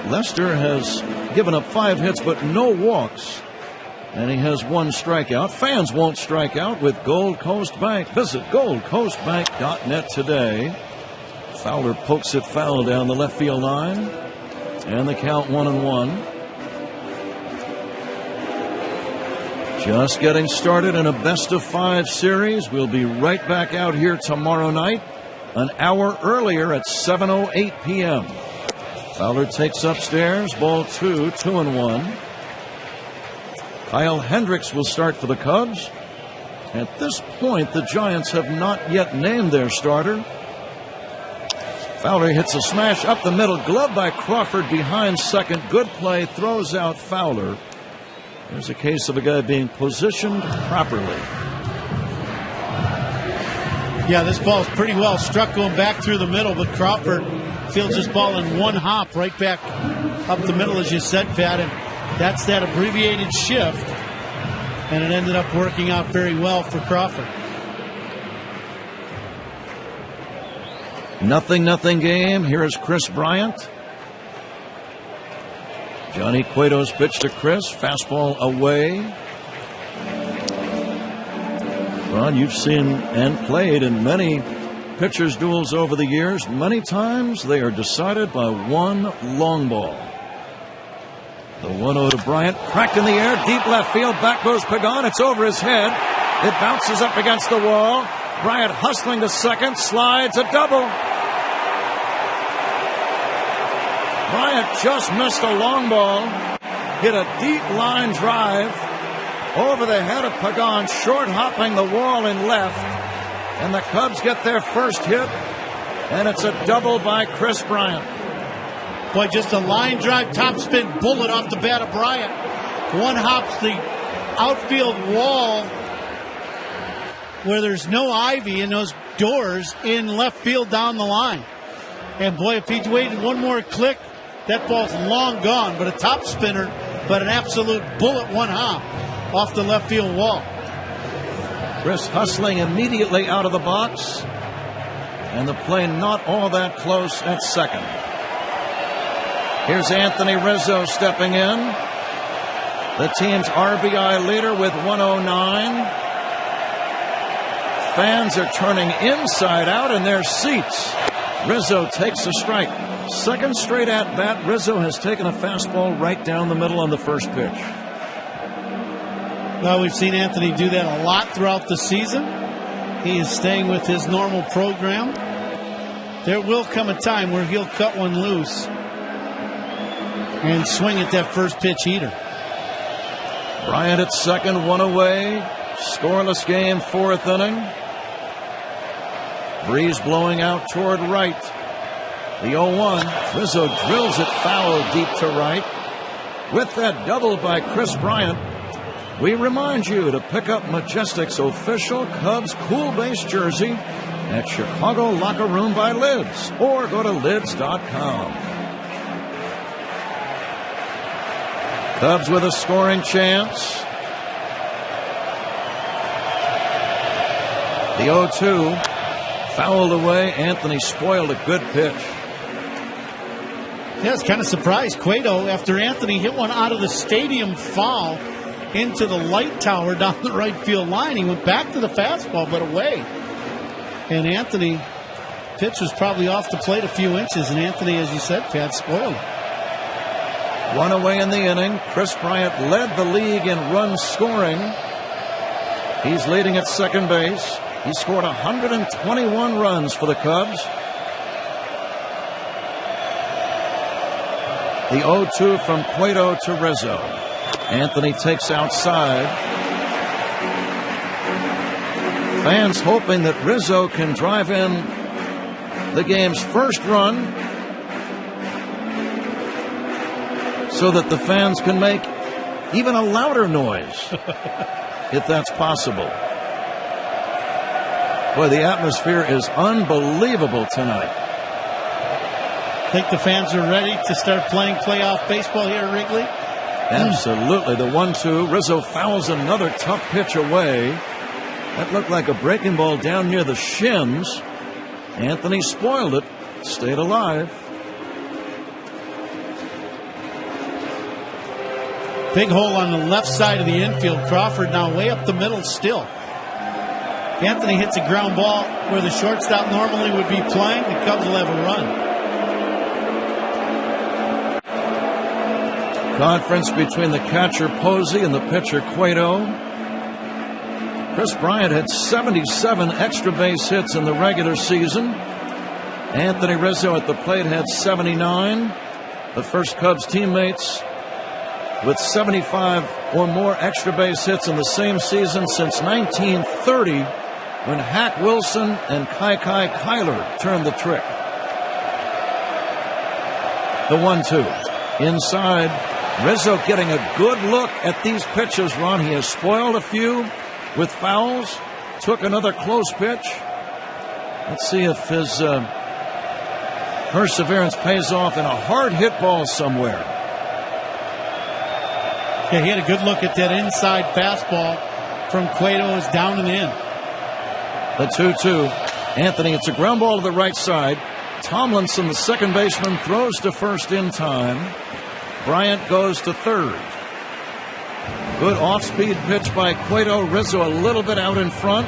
Lester has given up 5 hits but no walks. And he has 1 strikeout. Fans won't strike out with Gold Coast Bank. Visit goldcoastbank.net today. Fowler pokes it foul down the left field line. And the count 1-1. Just getting started in a best-of-5 series. We'll be right back out here tomorrow night, an hour earlier at 7:08 p.m. Fowler takes upstairs, ball 2, 2-1. Kyle Hendricks will start for the Cubs. At this point, the Giants have not yet named their starter. Fowler hits a smash up the middle, glove by Crawford behind second. Good play, throws out Fowler. There's a case of a guy being positioned properly. Yeah, this ball's pretty well struck going back through the middle, but Crawford fields this ball in 1 hop right back up the middle, as you said, Pat. And that's that abbreviated shift, and it ended up working out very well for Crawford. 0-0 game. Here is Chris Bryant. Johnny Cueto's pitch to Chris. Fastball away. Ron, you've seen and played in many pitchers' duels over the years. Many times they are decided by 1 long ball. The 1-0 to Bryant. Cracked in the air. Deep left field. Back goes Pagan. It's over his head. It bounces up against the wall. Bryant hustling to second. Slides a double. Bryant just missed a long ball, hit a deep line drive over the head of Pagan, short hopping the wall in left, and the Cubs get their first hit, and it's a double by Chris Bryant. Boy, just a line drive topspin bullet off the bat of Bryant. 1 hops the outfield wall where there's no ivy in those doors in left field down the line. And boy, if he'd waited 1 more click, that ball's long gone, but a top spinner, but an absolute bullet 1 hop off the left field wall. Chris hustling immediately out of the box, and the play not all that close at second. Here's Anthony Rizzo stepping in. The team's RBI leader with 109. Fans are turning inside out in their seats. Rizzo takes a strike. Second straight at bat, Rizzo has taken a fastball right down the middle on the first pitch. Well, we've seen Anthony do that a lot throughout the season. He is staying with his normal program. There will come a time where he'll cut one loose and swing at that first pitch heater. Bryant at second, one away. Scoreless game, fourth inning. Breeze blowing out toward right. The 0-1. Rizzo drills it foul deep to right. With that double by Chris Bryant, we remind you to pick up Majestic's official Cubs cool base jersey at Chicago Locker Room by Lids, or go to lids.com. Cubs with a scoring chance. The 0-2 fouled away. Anthony spoiled a good pitch. Yeah, I was kind of surprised. Cueto, after Anthony hit one out of the stadium foul into the light tower down the right field line, he went back to the fastball, but away. And Anthony, pitch was probably off the plate a few inches, and Anthony, as you said, Pat, spoiled it. One away in the inning. Chris Bryant led the league in run scoring. He's leading at second base. He scored 121 runs for the Cubs. The 0-2 from Cueto to Rizzo. Anthony takes outside. Fans hoping that Rizzo can drive in the game's first run so that the fans can make even a louder noise, if that's possible. Boy, the atmosphere is unbelievable tonight. I think the fans are ready to start playing playoff baseball here at Wrigley. Absolutely. The 1-2. Rizzo fouls another tough pitch away. That looked like a breaking ball down near the shins. Anthony spoiled it. Stayed alive. Big hole on the left side of the infield. Crawford now way up the middle still. Anthony hits a ground ball where the shortstop normally would be playing. The Cubs will have a run. Conference between the catcher Posey and the pitcher Cueto. Chris Bryant had 77 extra base hits in the regular season. Anthony Rizzo at the plate had 79. The first Cubs teammates with 75 or more extra base hits in the same season since 1930, when Hack Wilson and Kai Kyler turned the trick. The 1-2. Inside. Rizzo getting a good look at these pitches, Ron. He has spoiled a few with fouls. Took another close pitch. Let's see if his perseverance pays off in a hard hit ball somewhere. Yeah, he had a good look at that inside fastball from Cueto. Is down and in. The 2-2. Anthony, it's a ground ball to the right side. Tomlinson, the second baseman, throws to first in time. Bryant goes to third. Good off-speed pitch by Cueto. Rizzo a little bit out in front.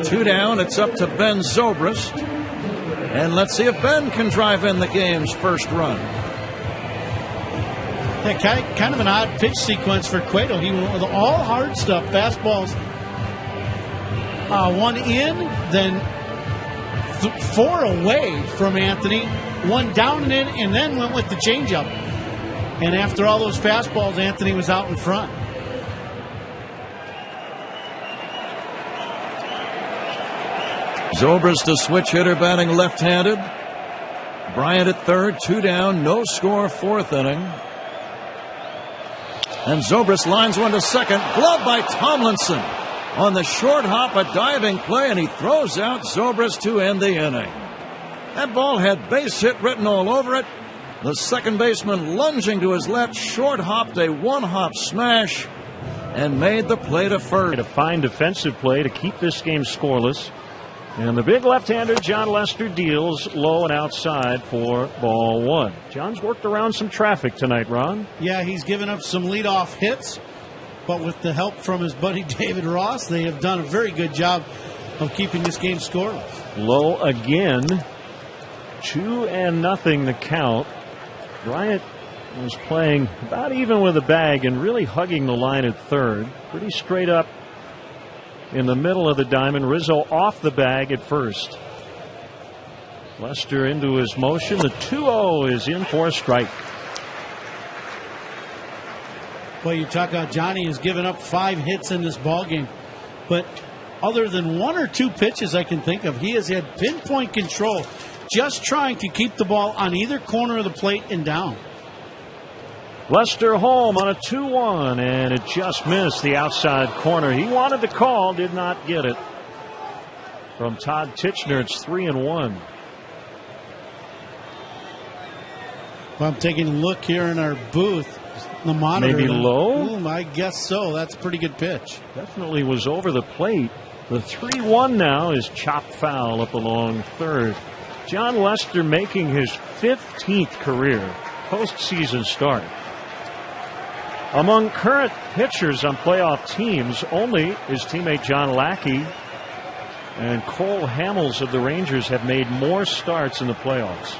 2 down. It's up to Ben Zobrist. And let's see if Ben can drive in the game's first run. Yeah, kind of an odd pitch sequence for Cueto. He went with all hard stuff. Fastballs. One in, then 4 away from Anthony. 1 down and in, and then went with the changeup. And after all those fastballs, Anthony was out in front. Zobrist, a switch hitter, batting left-handed. Bryant at third, 2 down, no score, fourth inning. And Zobrist lines one to second. Glove by Tomlinson. On the short hop, a diving play, and he throws out Zobrist to end the inning. That ball had base hit written all over it. The second baseman lunging to his left, short hopped a 1-hop smash and made the play to first. A fine defensive play to keep this game scoreless. And the big left-hander, John Lester, deals low and outside for ball one. John's worked around some traffic tonight, Ron. Yeah, he's given up some leadoff hits, but with the help from his buddy David Ross, they have done a very good job of keeping this game scoreless. Low again. 2-0 the count. Bryant was playing about even with the bag and really hugging the line at third. Pretty straight up in the middle of the diamond. Rizzo off the bag at first. Lester into his motion. The 2-0 is in for a strike. Well, you talk about Johnny has given up 5 hits in this ballgame, but other than 1 or 2 pitches I can think of, he has had pinpoint control, just trying to keep the ball on either corner of the plate and down. Lester home on a 2-1, and it just missed the outside corner. He wanted the call, did not get it. From Todd Titchener, it's 3-1. Well, I'm taking a look here in our booth. The monitor. Maybe low? I guess so. That's a pretty good pitch. Definitely was over the plate. The 3-1 now is chopped foul up along third. John Lester making his 15th career postseason start. Among current pitchers on playoff teams, only his teammate John Lackey and Cole Hamels of the Rangers have made more starts in the playoffs.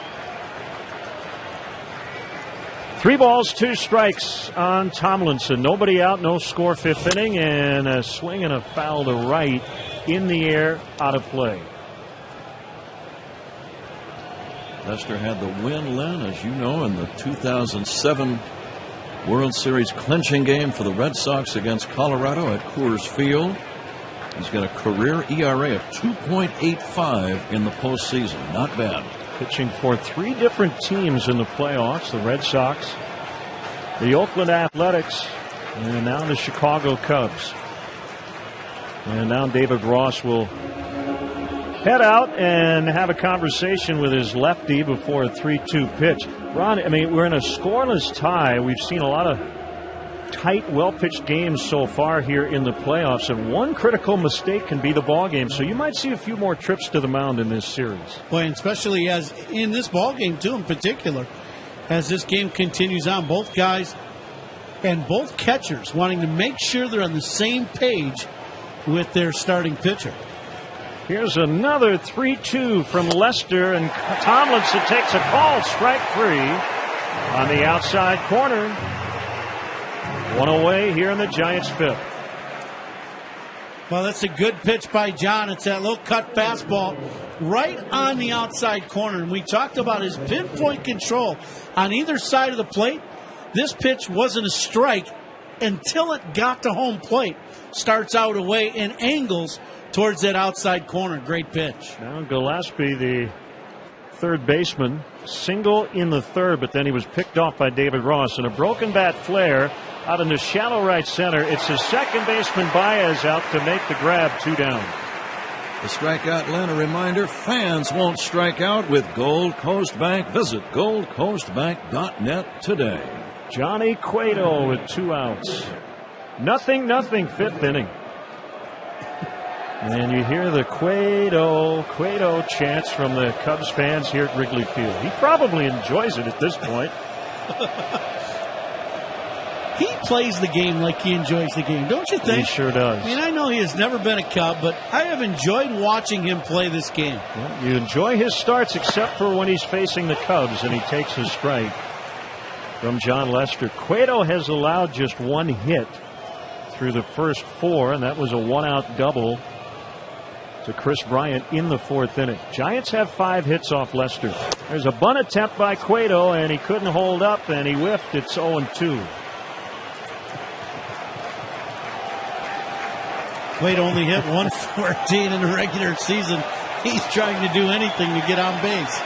3 balls, 2 strikes on Tomlinson. Nobody out, no score, 5th inning, and a swing and a foul to right, in the air, out of play. Lester had the win, Len, as you know, in the 2007 World Series clinching game for the Red Sox against Colorado at Coors Field. He's got a career ERA of 2.85 in the postseason. Not bad. Pitching for 3 different teams in the playoffs: the Red Sox, the Oakland Athletics, and now the Chicago Cubs. And now David Ross will head out and have a conversation with his lefty before a 3-2 pitch. Ron, I mean, we're in a scoreless tie. We've seen a lot of tight, well-pitched games so far here in the playoffs, and one critical mistake can be the ball game. So you might see a few more trips to the mound in this series. Boy, and especially as in this ball game too, in particular, as this game continues on, both guys and both catchers wanting to make sure they're on the same page with their starting pitcher. Here's another 3-2 from Lester, and Tomlinson takes a call, strike 3 on the outside corner. 1 away here in the Giants' 5th. Well, that's a good pitch by John. It's that low cut fastball right on the outside corner. And we talked about his pinpoint control on either side of the plate. This pitch wasn't a strike until it got to home plate. Starts out away and angles towards that outside corner. Great pitch. Now Gillespie, the third baseman, single in the third, but then he was picked off by David Ross. And a broken bat flare out into shallow right center. It's his second baseman Baez out to make the grab. 2 down. The strikeout, Len, a reminder, fans won't strike out with Gold Coast Bank. Visit goldcoastbank.net today. Johnny Cueto with 2 outs. 0-0, 5th inning. And you hear the Cueto chants from the Cubs fans here at Wrigley Field. He probably enjoys it at this point. He plays the game like he enjoys the game, don't you think? He sure does. I mean, I know he has never been a Cub, but I have enjoyed watching him play this game. Well, you enjoy his starts except for when he's facing the Cubs and he takes a strike from John Lester. Cueto has allowed just 1 hit through the first 4, and that was a 1-out double to Chris Bryant in the 4th inning. Giants have 5 hits off Lester. There's a bunt attempt by Cueto, and he couldn't hold up, and he whiffed. It's 0-2. Cueto only hit 114 in the regular season. He's trying to do anything to get on base.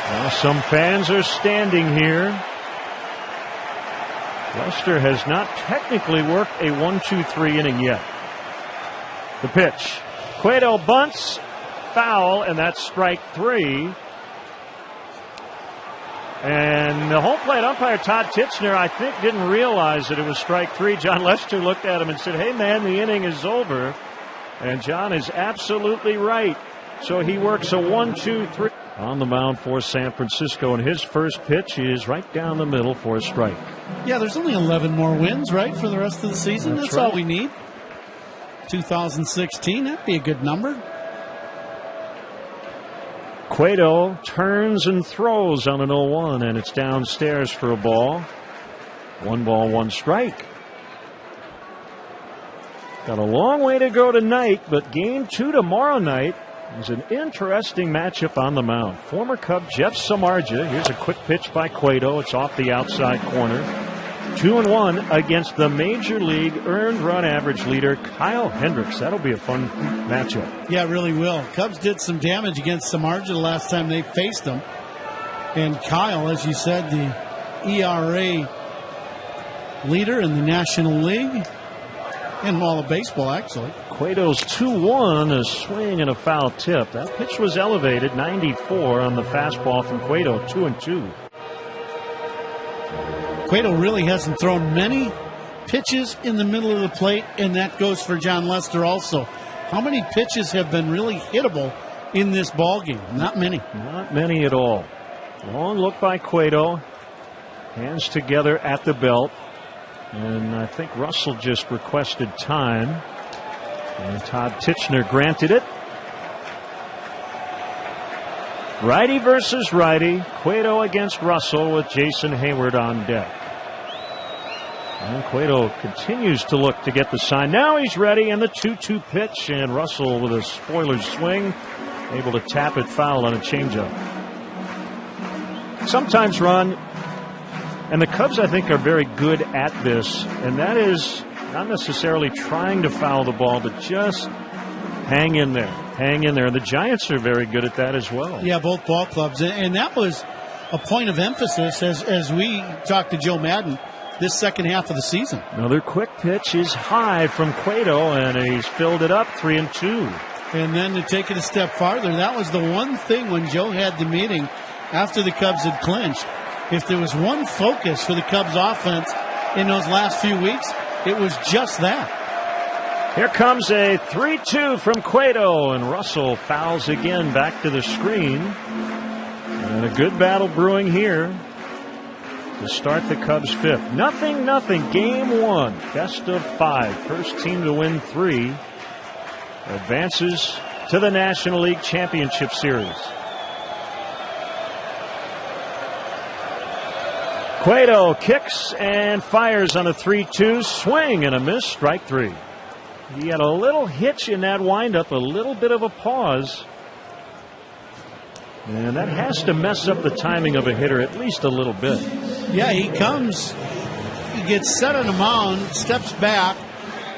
Well, some fans are standing here. Lester has not technically worked a 1-2-3 inning yet. The pitch. Cueto bunts, foul, and that's strike 3. And the home plate umpire, Todd Titchener, I think didn't realize that it was strike 3. John Lester looked at him and said, "Hey, man, the inning is over." And John is absolutely right. So he works a 1-2-3 on the mound for San Francisco, and his first pitch is right down the middle for a strike. Yeah, there's only 11 more wins, right, for the rest of the season. That's right. all we need. 2016, that'd be a good number. Cueto turns and throws on an 0-1, and it's downstairs for a ball. 1 ball, 1 strike. Got a long way to go tonight, but game 2 tomorrow night is an interesting matchup on the mound. Former Cub Jeff Samardzija. Here's a quick pitch by Cueto. It's off the outside corner. 2-1 against the Major League earned run average leader, Kyle Hendricks. That'll be a fun matchup. Yeah, it really will. Cubs did some damage against Samardzija the last time they faced him. And Kyle, as you said, the ERA leader in the National League and all of baseball, actually. Cueto's 2-1, a swing and a foul tip. That pitch was elevated, 94 on the fastball from Cueto, 2-2. Cueto really hasn't thrown many pitches in the middle of the plate, and that goes for John Lester also. How many pitches have been really hittable in this ball game? Not many. Not many at all. Long look by Cueto. Hands together at the belt. And I think Russell just requested time. And Todd Titchener granted it. Righty versus righty. Cueto against Russell with Jason Hayward on deck. And Cueto continues to look to get the sign. Now he's ready, and the 2-2 pitch, and Russell with a spoiler swing, able to tap it foul on a changeup. Sometimes, Ron, and the Cubs, I think, are very good at this, and that is not necessarily trying to foul the ball, but just hang in there. Hang in there. And the Giants are very good at that as well. Yeah, both ball clubs. And that was a point of emphasis as we talked to Joe Madden this second half of the season. Another quick pitch is high from Cueto, and he's filled it up 3-2. And then to take it a step farther, that was the one thing when Joe had the meeting after the Cubs had clinched. If there was one focus for the Cubs offense in those last few weeks, it was just that. Here comes a 3-2 from Cueto, and Russell fouls again back to the screen. And a good battle brewing here to start the Cubs' fifth. 0-0, game 1, best of 5. First team to win 3 advances to the National League Championship Series. Cueto kicks and fires on a 3-2, swing and a miss, strike 3. He had a little hitch in that windup, a little bit of a pause. And that has to mess up the timing of a hitter at least a little bit. Yeah, he comes, he gets set on the mound, steps back,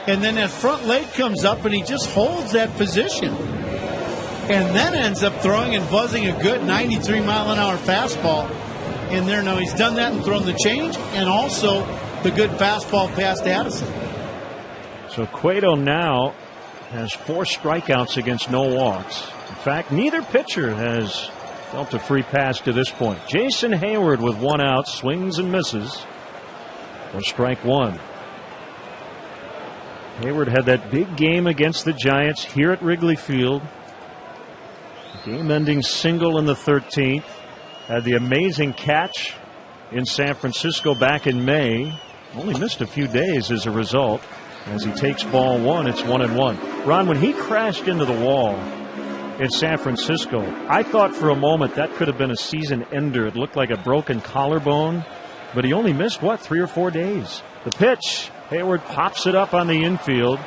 and then that front leg comes up and he just holds that position. And then ends up throwing and buzzing a good 93-mile-an-hour fastball in there. Now he's done that and thrown the change and also the good fastball past Addison. So Cueto now has 4 strikeouts against no walks. In fact, neither pitcher has dealt a free pass to this point. Jason Hayward with 1 out, swings and misses for strike 1. Hayward had that big game against the Giants here at Wrigley Field. Game-ending single in the 13th. Had the amazing catch in San Francisco back in May. Only missed a few days as a result. As he takes ball 1, it's 1-1. Ron, when he crashed into the wall in San Francisco, I thought for a moment that could have been a season ender. It looked like a broken collarbone, but he only missed, 3 or 4 days. The pitch, Hayward pops it up on the infield.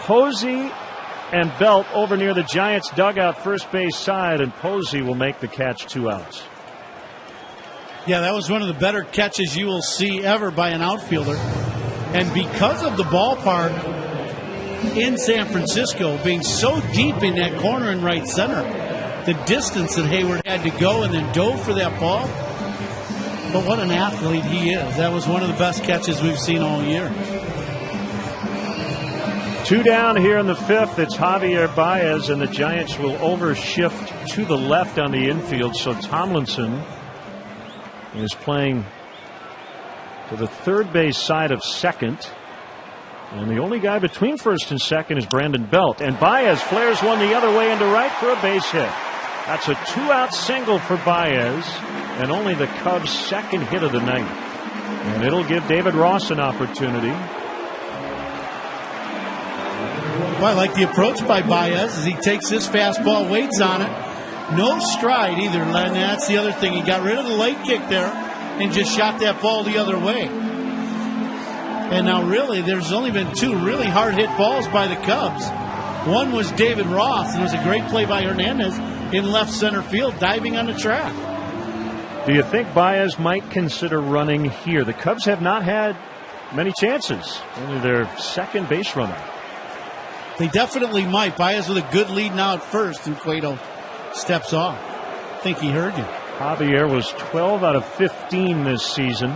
Posey and Belt over near the Giants dugout first base side, and Posey will make the catch, 2 outs. Yeah, that was one of the better catches you will see ever by an outfielder. And because of the ballpark in San Francisco being so deep in that corner and right center, the distance that Hayward had to go and then dove for that ball. But what an athlete he is. That was one of the best catches we've seen all year. 2 down here in the 5th. It's Javier Baez, and the Giants will overshift to the left on the infield. So Tomlinson is playing to the third base side of second. And the only guy between first and second is Brandon Belt. And Baez flares one the other way into right for a base hit. That's a 2-out single for Baez, and only the Cubs' second hit of the night. And it'll give David Ross an opportunity. Well, I like the approach by Baez as he takes his fastball, waits on it. No stride either, and that's the other thing. He got rid of the late kick there and just shot that ball the other way. And now really, there's only been 2 really hard-hit balls by the Cubs. One was David Ross, and it was a great play by Hernandez in left center field, diving on the track. Do you think Baez might consider running here? The Cubs have not had many chances. Only their second base runner. They definitely might. Baez with a good lead now at first, and Cueto steps off. I think he heard you. Javier was 12 out of 15 this season.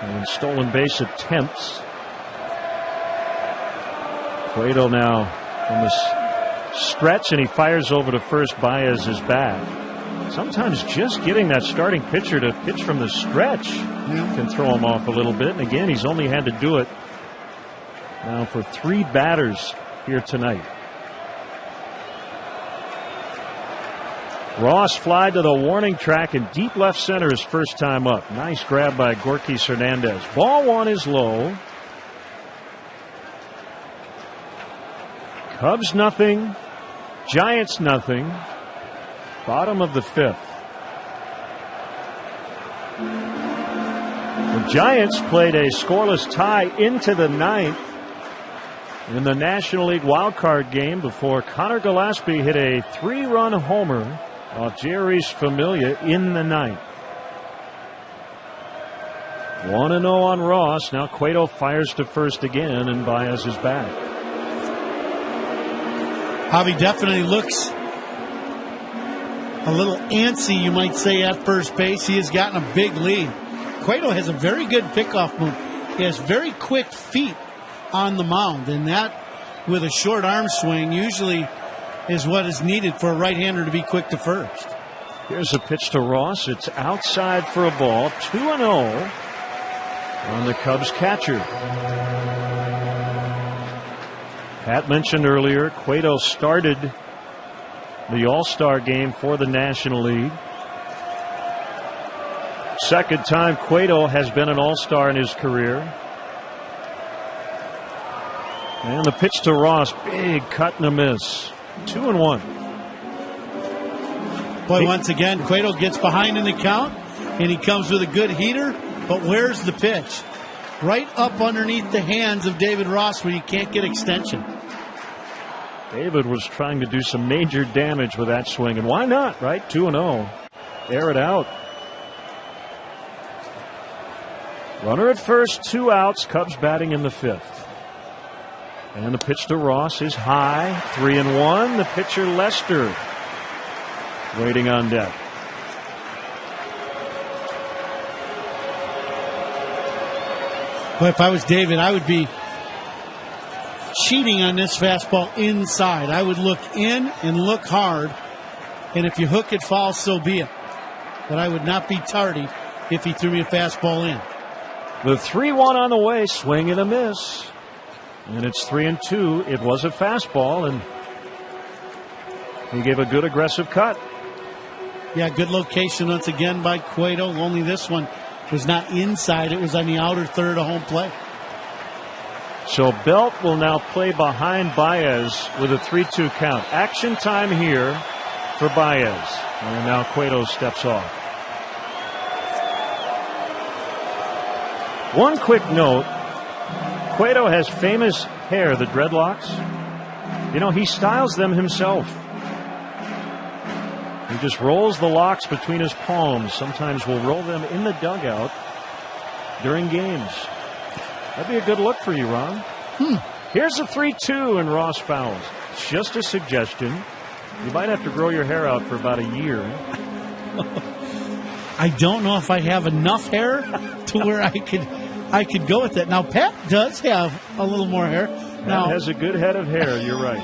And stolen base attempts. Cueto now from the stretch, and he fires over to first. Baez is back. Sometimes just getting that starting pitcher to pitch from the stretch can throw him off a little bit. And again, he's only had to do it now for 3 batters here tonight. Ross fly to the warning track in deep left center his first time up. Nice grab by Gorkis Hernandez. Ball 1 is low. Cubs nothing. Giants nothing. Bottom of the 5th. The Giants played a scoreless tie into the 9th in the National League wildcard game before Connor Gillespie hit a 3-run homer off Jerry's Familia in the 9th. 1-0 on Ross. Now Cueto fires to first again, and Baez is back. Javi definitely looks a little antsy, you might say, at first base. He has gotten a big lead. Cueto has a very good pickoff move. He has very quick feet on the mound, and that, with a short arm swing, usually is what is needed for a right-hander to be quick to first. Here's a pitch to Ross. It's outside for a ball. 2-0 on the Cubs catcher. Pat mentioned earlier, Cueto started the All-Star game for the National League. Second time Cueto has been an All-Star in his career. And the pitch to Ross, big cut and a miss. 2-1. Boy, once again, Cueto gets behind in the count, and he comes with a good heater, but where's the pitch? Right up underneath the hands of David Ross where you can't get extension. David was trying to do some major damage with that swing, and why not, right? 2-0. Air it out. Runner at first, 2 outs. Cubs batting in the 5th. And the pitch to Ross is high. 3-1. The pitcher Lester waiting on deck. But if I was David, I would be cheating on this fastball inside. I would look in and look hard, and if you hook it foul, so be it. But I would not be tardy if he threw me a fastball in. The 3-1 on the way, swing and a miss. And it's 3-2. It was a fastball, and he gave a good aggressive cut. Yeah, good location once again by Cueto. Only this one was not inside. It was on the outer third of home plate. So Belt will now play behind Baez with a 3-2 count. Action time here for Baez. And now Cueto steps off. One quick note. Cueto has famous hair, the dreadlocks. You know, he styles them himself. He just rolls the locks between his palms. Sometimes will roll them in the dugout during games. That'd be a good look for you, Ron. Here's a 3-2 and Ross fouls. Just a suggestion. You might have to grow your hair out for about a year. I don't know if I have enough hair to where I could go with that. Now, Pat does have a little more hair. Now has a good head of hair. You're right.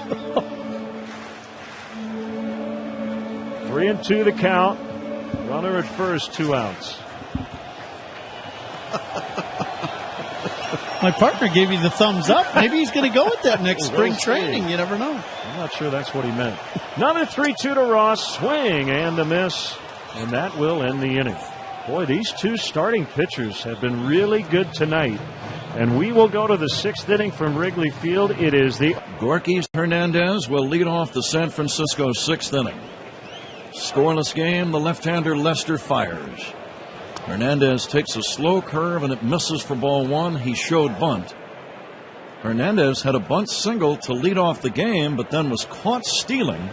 3-2 the count. Runner at first, 2 outs. My partner gave you the thumbs up. Maybe he's going to go with that next spring training. You never know. I'm not sure that's what he meant. Another 3-2 to Ross. Swing and a miss. And that will end the inning. Boy, these two starting pitchers have been really good tonight. And we will go to the 6th inning from Wrigley Field. It is the Gorky Hernandez will lead off the San Francisco 6th inning. Scoreless game. The left-hander Lester fires. Hernandez takes a slow curve and it misses for ball 1. He showed bunt. Hernandez had a bunt single to lead off the game, but then was caught stealing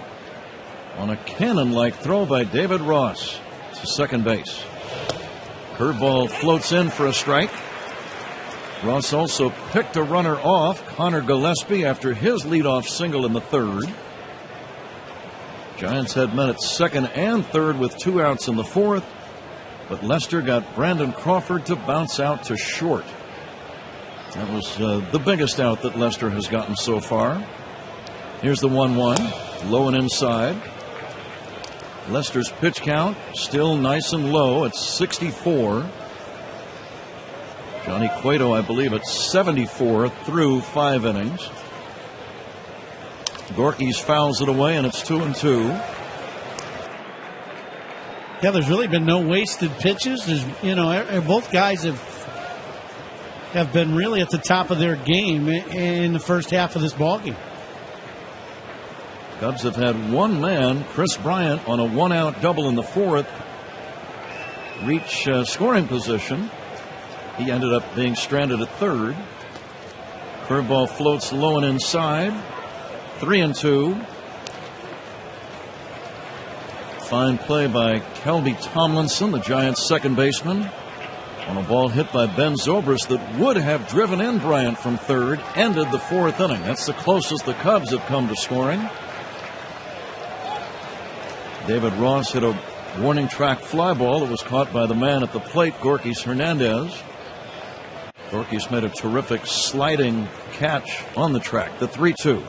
on a cannon-like throw by David Ross to second base. Curveball floats in for a strike. Ross also picked a runner off, Connor Gillespie, after his leadoff single in the 3rd. Giants had men at 2nd and 3rd with 2 outs in the 4th. But Lester got Brandon Crawford to bounce out to short. That was the biggest out that Lester has gotten so far. Here's the 1-1, low and inside. Lester's pitch count still nice and low at 64. Johnny Cueto, I believe, at 74 through 5 innings. Gorky's fouls it away, and it's 2-2. Yeah, there's really been no wasted pitches. There's, both guys have been really at the top of their game in the first half of this ballgame. Cubs have had one man, Chris Bryant, on a 1-out double in the 4th, reach scoring position. He ended up being stranded at 3rd. Curveball floats low and inside. 3-2. Fine play by Kelby Tomlinson, the Giants' second baseman, on a ball hit by Ben Zobrist that would have driven in Bryant from 3rd, ended the 4th inning. That's the closest the Cubs have come to scoring. David Ross hit a warning track fly ball that was caught by the man at the plate, Gorky Hernandez. Gorky's made a terrific sliding catch on the track. The 3-2.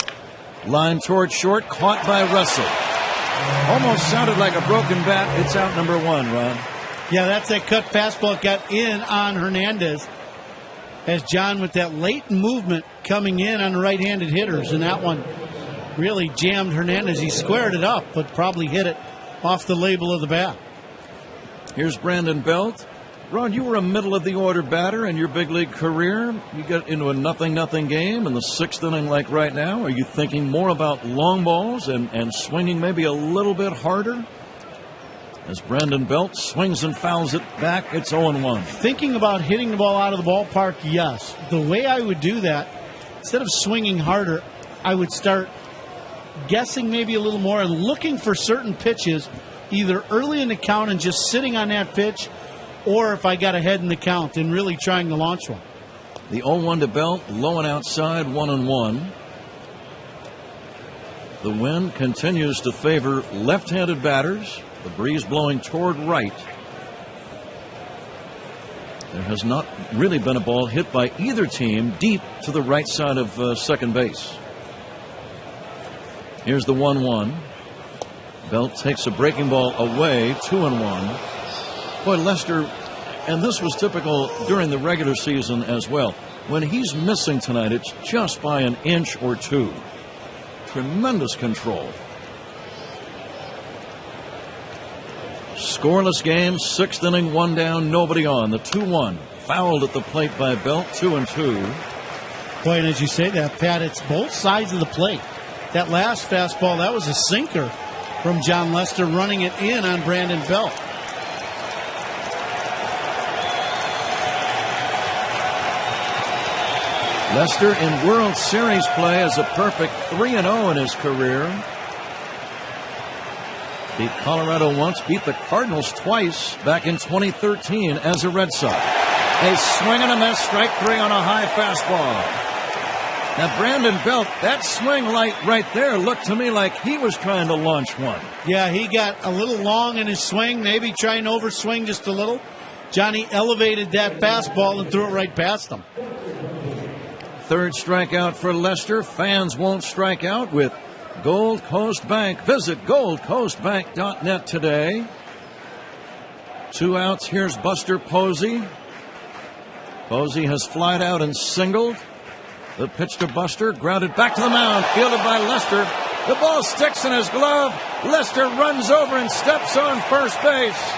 Line toward short, caught by Russell. Almost sounded like a broken bat. It's out number 1, Ron. Yeah, that's that cut fastball got in on Hernandez. As John with that late movement coming in on the right-handed hitters, and that one really jammed Hernandez. He squared it up, but probably hit it off the label of the bat. Here's Brandon Belt. Ron, you were a middle-of-the-order batter in your big league career. You get into a 0-0 game in the 6th inning like right now. Are you thinking more about long balls and swinging maybe a little bit harder? As Brandon Belt swings and fouls it back, it's 0-1. Thinking about hitting the ball out of the ballpark, yes. The way I would do that, instead of swinging harder, I would start guessing maybe a little more and looking for certain pitches, either early in the count and just sitting on that pitch, or if I got ahead in the count and really trying to launch one. The 0-1 to Belt, low and outside, 1-1. The wind continues to favor left-handed batters. The breeze blowing toward right. There has not really been a ball hit by either team deep to the right side of second base. Here's the 1-1. Belt takes a breaking ball away, 2-1. Boy, Lester, and this was typical during the regular season as well. When he's missing tonight, it's just by an inch or two. Tremendous control. Scoreless game, 6th inning, 1 down, nobody on. The 2-1, fouled at the plate by Belt, 2-2. Boy, and as you say that, Pat, it's both sides of the plate. That last fastball, that was a sinker from John Lester, running it in on Brandon Belt. Lester in World Series play has a perfect 3-0 in his career. Beat Colorado once, beat the Cardinals twice back in 2013 as a Red Sox. A swing and a miss, strike 3 on a high fastball. Now, Brandon Belt, that swing right there looked to me like he was trying to launch one. Yeah, he got a little long in his swing, maybe trying to overswing just a little. Johnny elevated that fastball and threw it right past him. Third strikeout for Lester. Fans won't strike out with Gold Coast Bank. Visit goldcoastbank.net today. 2 outs. Here's Buster Posey. Posey has flied out and singled. The pitch to Buster, grounded back to the mound, fielded by Lester. The ball sticks in his glove. Lester runs over and steps on first base.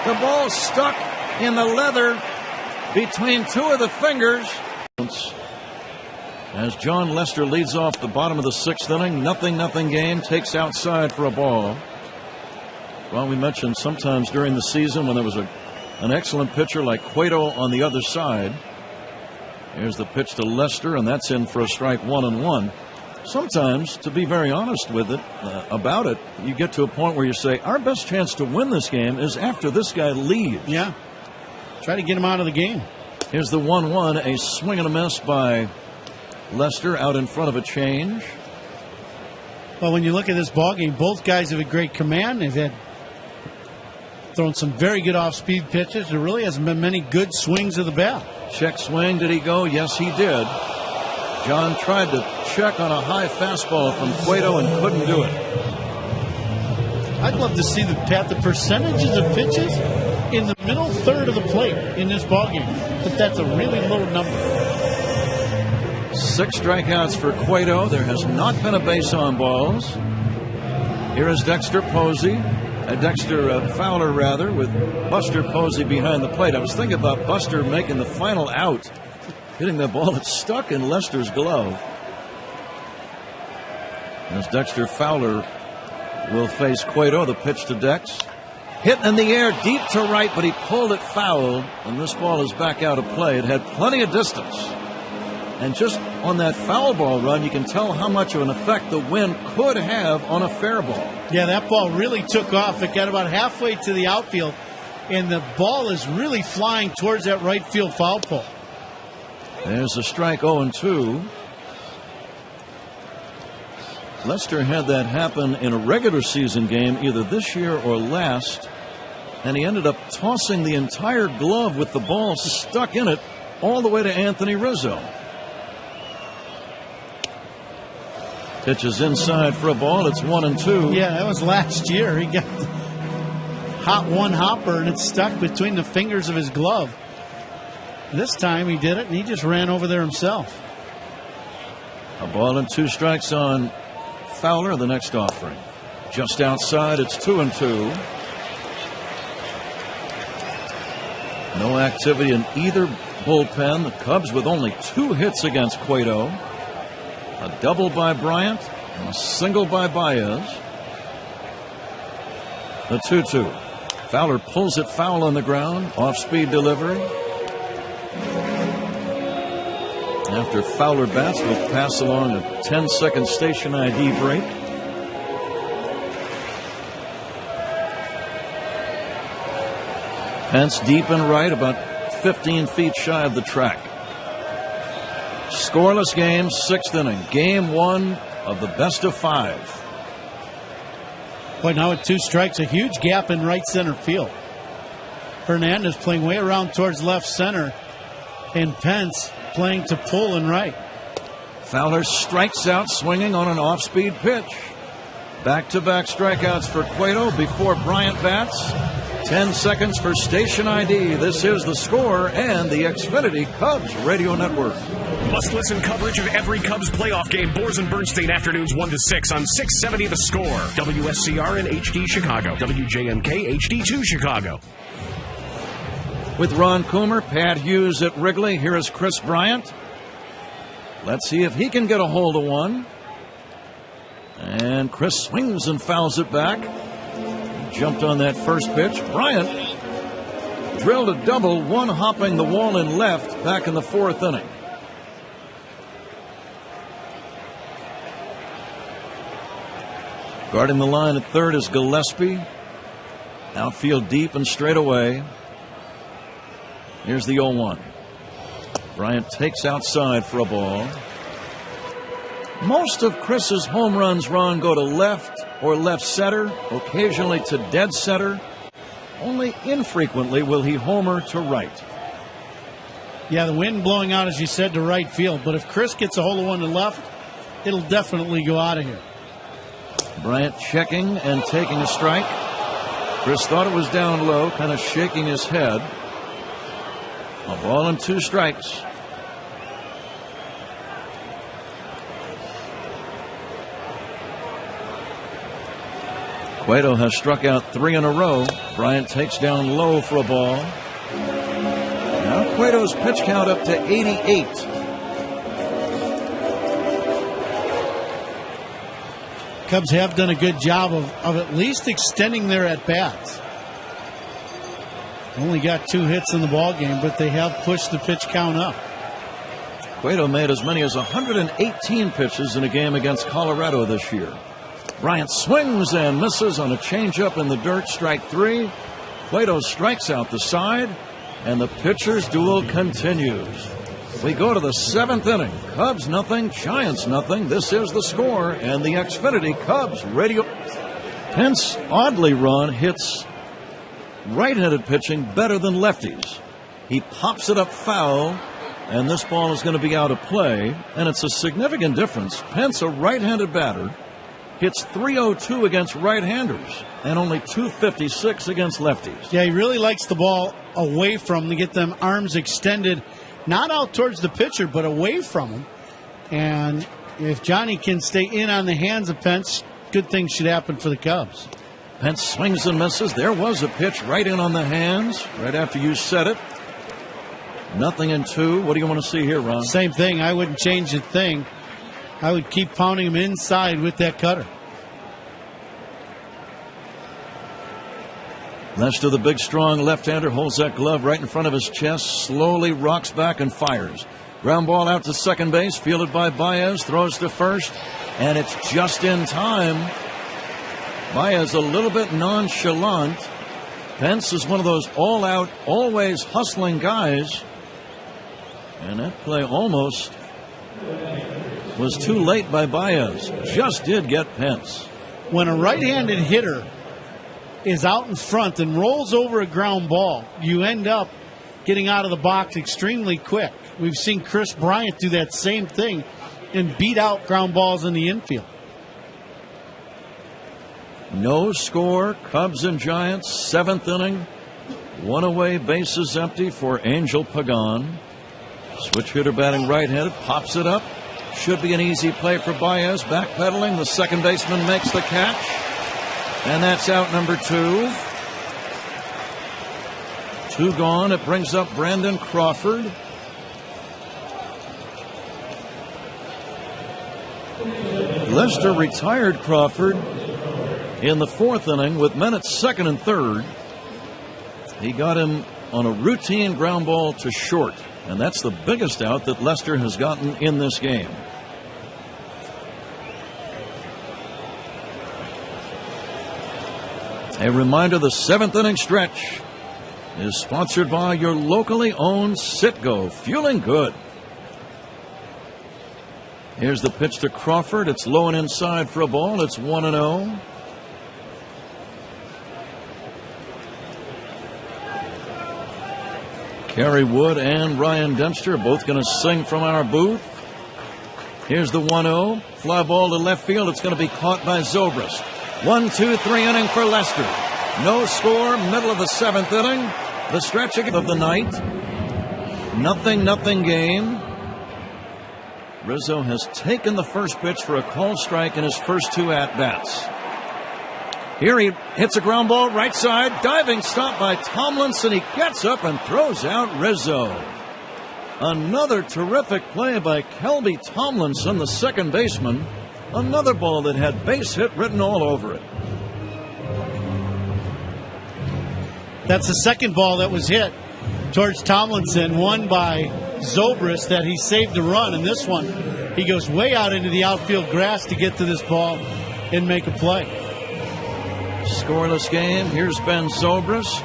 The ball stuck in the leather between two of the fingers. As John Lester leads off the bottom of the 6th inning, 0-0 game, takes outside for a ball. Well, we mentioned sometimes during the season when there was an excellent pitcher like Cueto on the other side. Here's the pitch to Lester, and that's in for a strike, 1-1. Sometimes, to be very honest with it, about it, you get to a point where you say, our best chance to win this game is after this guy leaves. Yeah. Try to get him out of the game. Here's the 1-1, a swing and a miss by Lester out in front of a change. Well, when you look at this ballgame, both guys have a great command. They've had thrown some very good off-speed pitches. There really hasn't been many good swings of the bat. Check swing. Did he go? Yes, he did. John tried to check on a high fastball from Cueto and couldn't do it. I'd love to see the percentages of pitches in the middle third of the plate in this ballgame. But that's a really low number. 6 strikeouts for Cueto. There has not been a base on balls. Here is Dexter Fowler, rather, with Buster Posey behind the plate. I was thinking about Buster making the final out, hitting the ball that stuck in Lester's glove. As Dexter Fowler will face Cueto, the pitch to Dex. Hit in the air, deep to right, but he pulled it foul, and this ball is back out of play. It had plenty of distance. And just on that foul ball run, you can tell how much of an effect the wind could have on a fair ball. Yeah, that ball really took off. It got about halfway to the outfield, and the ball is really flying towards that right field foul pole. There's a strike, 0-2. Lester had that happen in a regular season game either this year or last, and he ended up tossing the entire glove with the ball stuck in it all the way to Anthony Rizzo. Pitches inside for a ball. It's 1-2. Yeah, that was last year. He got hot one hopper and it stuck between the fingers of his glove. This time he did it and he just ran over there himself. A ball and 2 strikes on Fowler. The next offering just outside. It's 2-2. No activity in either bullpen. The Cubs with only 2 hits against Cueto. A double by Bryant and a single by Baez. The 2-2. Fowler pulls it foul on the ground. Off-speed delivery. After Fowler bats, we'll pass along a 10-second station ID break. Pence deep and right, about 15 feet shy of the track. Scoreless game, 6th inning. Game 1 of the best of 5. Boy, now with 2 strikes, a huge gap in right center field. Hernandez playing way around towards left center, and Pence playing to pull and right. Fowler strikes out swinging on an off-speed pitch. Back-to-back strikeouts for Cueto before Bryant bats. 10 seconds for station ID. This is The Score and the Xfinity Cubs Radio Network. Must-listen coverage of every Cubs playoff game. Boers and Bernstein afternoons 1 to 6 on 670 The Score. WSCR in HD Chicago. WJMK HD2 Chicago. With Ron Coomer, Pat Hughes at Wrigley, here is Chris Bryant. Let's see if he can get a hold of one. And Chris swings and fouls it back. Jumped on that first pitch. Bryant drilled a double, one hopping the wall in left back in the 4th inning. Guarding the line at third is Gillespie. Outfield deep and straight away. Here's the 0-1. Bryant takes outside for a ball. Most of Chris's home runs, Ron, go to left or left center, occasionally to dead center. Only infrequently will he homer to right. Yeah, the wind blowing out, as you said, to right field. But if Chris gets a hold of one to left, it'll definitely go out of here. Bryant checking and taking a strike. Chris thought it was down low, kind of shaking his head. A ball and 2 strikes. Cueto has struck out 3 in a row. Bryant takes down low for a ball. Now Cueto's pitch count up to 88. Cubs have done a good job of at least extending their at-bats. Only got 2 hits in the ball game, but they have pushed the pitch count up. Cueto made as many as 118 pitches in a game against Colorado this year. Bryant swings and misses on a changeup in the dirt, strike 3. Cueto strikes out the side, and the pitcher's duel continues. We go to the 7th inning. Cubs nothing, Giants nothing. This is the score, and the Xfinity Cubs radio. Pence, oddly run, hits right-handed pitching better than lefties. He pops it up foul, and this ball is going to be out of play, and it's a significant difference. Pence, a right-handed batter, hits .302 against right-handers and only .256 against lefties. Yeah, he really likes the ball away from him to get them arms extended, not out towards the pitcher, but away from him. And if Johnny can stay in on the hands of Pence, good things should happen for the Cubs. Pence swings and misses. There was a pitch right in on the hands right after you said it. 0-2. What do you want to see here, Ron? Same thing. I wouldn't change a thing. I would keep pounding him inside with that cutter. Lester, the big, strong left-hander, holds that glove right in front of his chest, slowly rocks back and fires. Ground ball out to second base, fielded by Baez, throws to first, and it's just in time. Baez a little bit nonchalant. Pence is one of those all-out, always hustling guys. And that play almost was too late by Baez. Just did get Pence. When a right-handed hitter is out in front and rolls over a ground ball, you end up getting out of the box extremely quick. We've seen Chris Bryant do that same thing and beat out ground balls in the infield. No score, Cubs and Giants, 7th inning. 1 away, bases empty for Angel Pagan. Switch hitter batting right-handed, pops it up. Should be an easy play for Baez. Backpedaling, the second baseman makes the catch. And that's out number 2. 2 gone. It brings up Brandon Crawford. Lester retired Crawford in the 4th inning with men at 2nd and 3rd. He got him on a routine ground ball to short, and that's the biggest out that Lester has gotten in this game. A reminder, the 7th inning stretch is sponsored by your locally owned Citgo, fueling good. Here's the pitch to Crawford. It's low and inside for a ball. It's 1-0. Kerry Wood and Ryan Dempster both going to sing from our booth. Here's the 1-0. Fly ball to left field. It's going to be caught by Zobrist. 1-2-3 inning for Lester. No score, middle of the 7th inning. The stretch of the night. 0-0 game. Rizzo has taken the first pitch for a called strike in his first 2 at-bats. Here he hits a ground ball right side. Diving stop by Tomlinson. He gets up and throws out Rizzo. Another terrific play by Kelby Tomlinson, the second baseman. Another ball that had base hit written all over it. That's the second ball that was hit towards Tomlinson, one by Zobrist that he saved a run. And this one, he goes way out into the outfield grass to get to this ball and make a play. Scoreless game. Here's Ben Zobrist.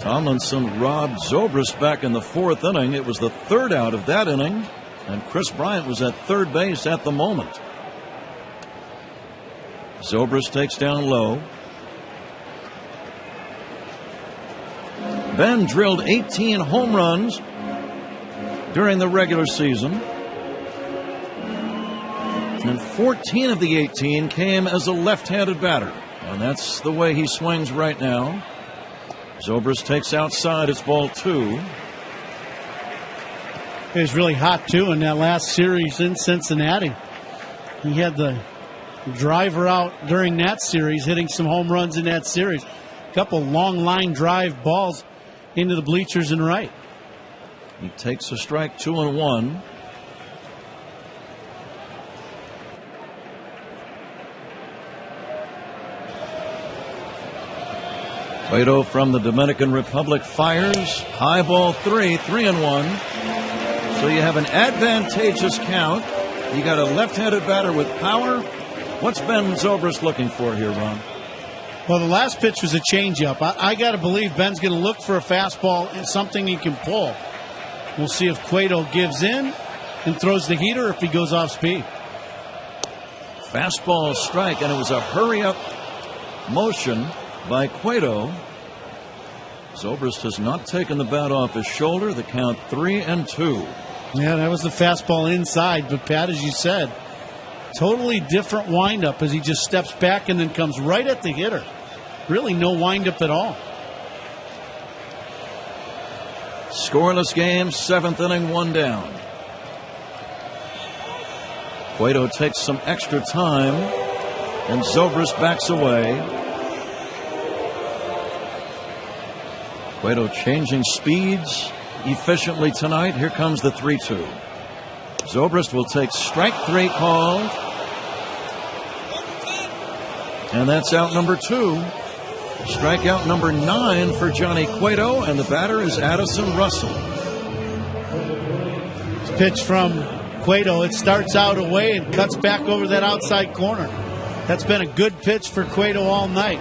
Tomlinson robbed Zobrist back in the 4th inning. It was the 3rd out of that inning. And Chris Bryant was at third base at the moment. Zobrist takes down low. Ben drilled 18 home runs during the regular season. And 14 of the 18 came as a left-handed batter. And that's the way he swings right now. Zobrist takes outside. It's ball 2. He was really hot, too, in that last series in Cincinnati. He had the driver out during that series, hitting some home runs in that series. A couple long line drive balls into the bleachers and right. He takes a strike, 2-1. Cueto from the Dominican Republic fires. High ball 3, 3-1. So you have an advantageous count. You got a left-handed batter with power. What's Ben Zobrist looking for here, Ron? Well, the last pitch was a changeup. I got to believe Ben's going to look for a fastball and something he can pull. We'll see if Cueto gives in and throws the heater, or if he goes off speed. Fastball strike, and it was a hurry-up motion by Cueto. Zobrist has not taken the bat off his shoulder. The count 3-2. Yeah, that was the fastball inside. But, Pat, as you said, totally different windup as he just steps back and then comes right at the hitter. Really no windup at all. Scoreless game, 7th inning, 1 down. Cueto takes some extra time, and Zobrist backs away. Cueto changing speeds efficiently tonight. Here comes the 3-2. Zobrist will take strike 3 called. And that's out number 2. Strikeout number 9 for Johnny Cueto, and the batter is Addison Russell. Pitch from Cueto. It starts out away and cuts back over that outside corner. That's been a good pitch for Cueto all night.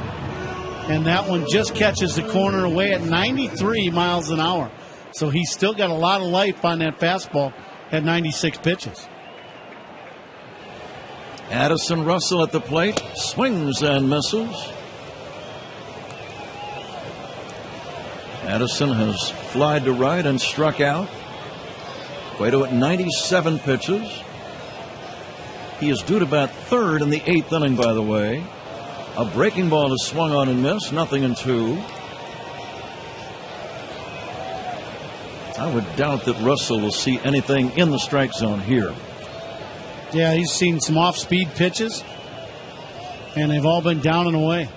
And that one just catches the corner away at 93 miles an hour. So he's still got a lot of life on that fastball at 96 pitches. Addison Russell at the plate, swings and misses. Addison has flied to right and struck out. Cueto at 97 pitches. He is due to bat third in the 8th inning, by the way. A breaking ball is swung on and missed, 0-2. I would doubt that Russell will see anything in the strike zone here. Yeah, he's seen some off-speed pitches, and they've all been down and away.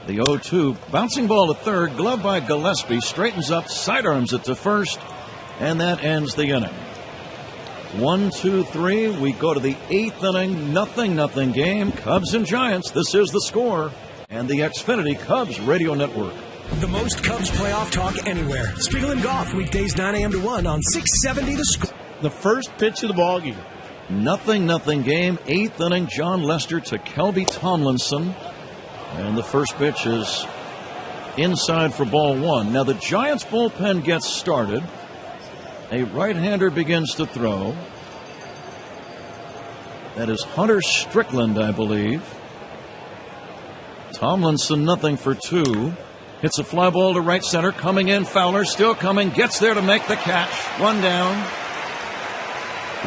The 0-2, bouncing ball to third, glove by Gillespie, straightens up, sidearms it to first, and that ends the inning. 1, 2, 3, we go to the 8th inning, 0-0 game, Cubs and Giants. This is The Score and the Xfinity Cubs Radio Network. The most Cubs playoff talk anywhere. Spiegel and Goff, weekdays 9 a.m. to 1 on 670 The Score. The first pitch of the ball game. 0-0 game, 8th inning, John Lester to Kelby Tomlinson. And the first pitch is inside for ball 1. Now the Giants bullpen gets started. A right-hander begins to throw. That is Hunter Strickland, I believe. Tomlinson, 0-for-2. Hits a fly ball to right center. Coming in, Fowler still coming. Gets there to make the catch. 1 down.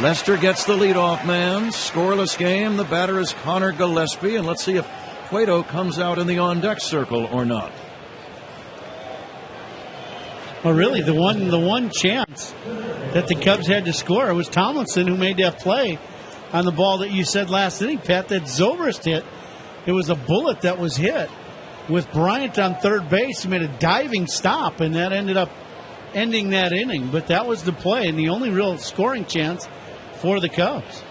Lester gets the leadoff man. Scoreless game. The batter is Connor Gillespie. And let's see if Cueto comes out in the on-deck circle or not. Well, really, the one chance that the Cubs had to score was Tomlinson, who made that play on the ball that you said last inning, Pat, that Zobrist hit. It was a bullet that was hit with Bryant on third base. He made a diving stop, and that ended up ending that inning. But that was the play and the only real scoring chance for the Cubs.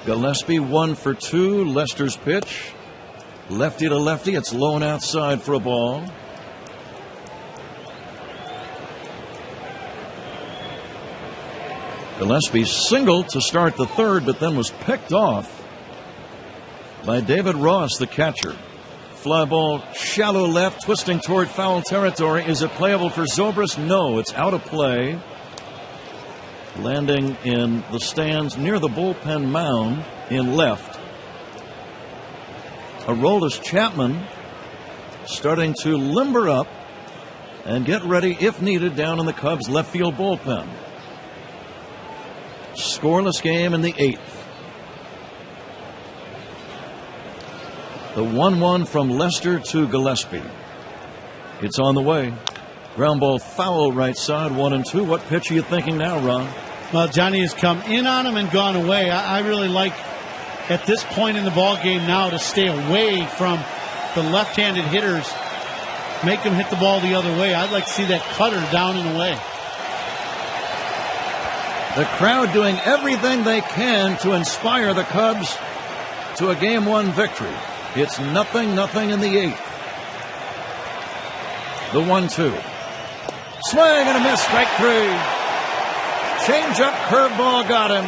Gillespie 1-for-2. Lester's pitch. Lefty to lefty. It's low and outside for a ball. Gillespie singled to start the third, but then was picked off by David Ross, the catcher. Fly ball shallow left, twisting toward foul territory. Is it playable for Zobrist? No, it's out of play. Landing in the stands near the bullpen mound in left. Aroldis Chapman starting to limber up and get ready if needed down in the Cubs left field bullpen. Scoreless game in the 8th. The 1-1 from Lester to Gillespie. It's on the way. Ground ball foul right side, 1-2. What pitch are you thinking now, Ron? Well, Johnny has come in on him and gone away. I really like at this point in the ball game now to stay away from the left-handed hitters. Make them hit the ball the other way. I'd like to see that cutter down and away. The crowd doing everything they can to inspire the Cubs to a Game 1 victory. It's 0-0 in the 8th. The 1-2. Swing and a miss, strike 3. Change-up, curveball got him.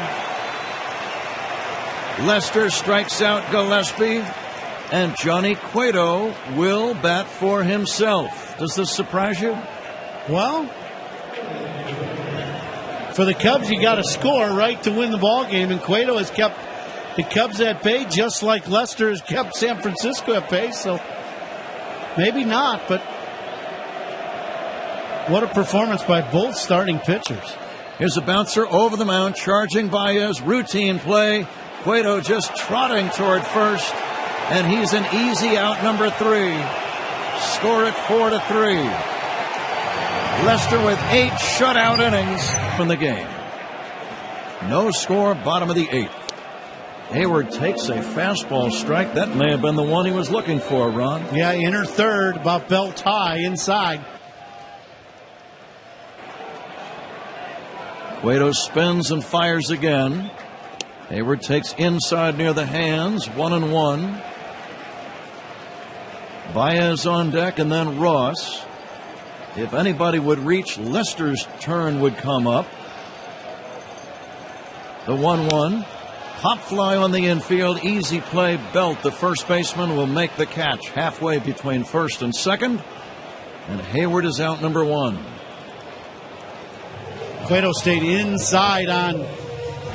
Lester strikes out Gillespie, and Johnny Cueto will bat for himself. Does this surprise you? Well, for the Cubs, you got to score, right, to win the ball game, and Cueto has kept the Cubs at bay just like Lester has kept San Francisco at bay, so maybe not, but what a performance by both starting pitchers. Here's a bouncer over the mound, charging Baez, routine play. Cueto just trotting toward first, and he's an easy out, number 3. Score it 4-3. Lester with 8 shutout innings from the game. No score, bottom of the 8th. Hayward takes a fastball strike. That may have been the one he was looking for, Ron. Yeah, inner third, about belt high inside. Cueto spins and fires again. Hayward takes inside near the hands, 1-1. Baez on deck, and then Ross. If anybody would reach, Lester's turn would come up. The 1-1. Pop fly on the infield, easy play. Belt, the first baseman, will make the catch halfway between first and second. And Hayward is out, number 1. Cueto stayed inside on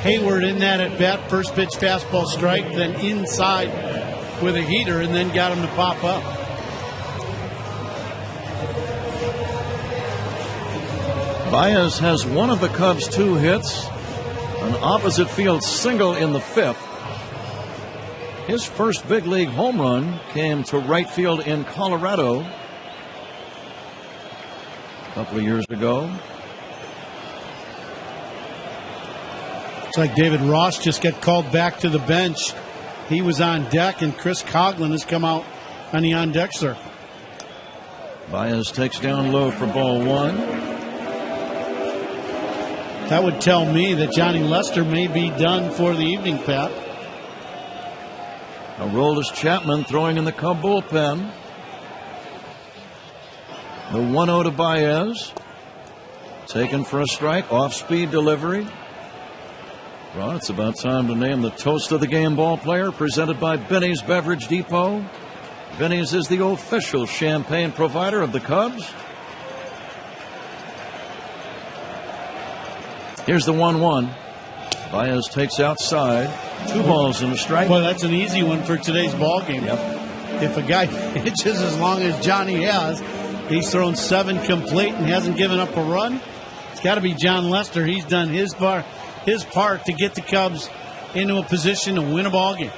Hayward in that at bat. First pitch fastball strike, then inside with a heater, and then got him to pop up. Baez has one of the Cubs' 2 hits, an opposite field single in the 5th. His first big league home run came to right field in Colorado a couple of years ago. It's like David Ross just got called back to the bench. He was on deck, and Chris Coughlin has come out on the on-deck circle. Baez takes down low for ball 1. That would tell me that Johnny Lester may be done for the evening, Pat. Aroldis Chapman throwing in the Cub bullpen. The 1-0 to Baez. Taken for a strike. Off-speed delivery. Well, it's about time to name the Toast of the Game ball player, presented by Benny's Beverage Depot. Benny's is the official champagne provider of the Cubs. Here's the 1-1. Baez takes outside. 2 balls and a strike. Well, that's an easy one for today's ball game. Yep. If a guy pitches as long as Johnny has, he's thrown 7 complete and hasn't given up a run. It's got to be John Lester. He's done his part to get the Cubs into a position to win a ball game.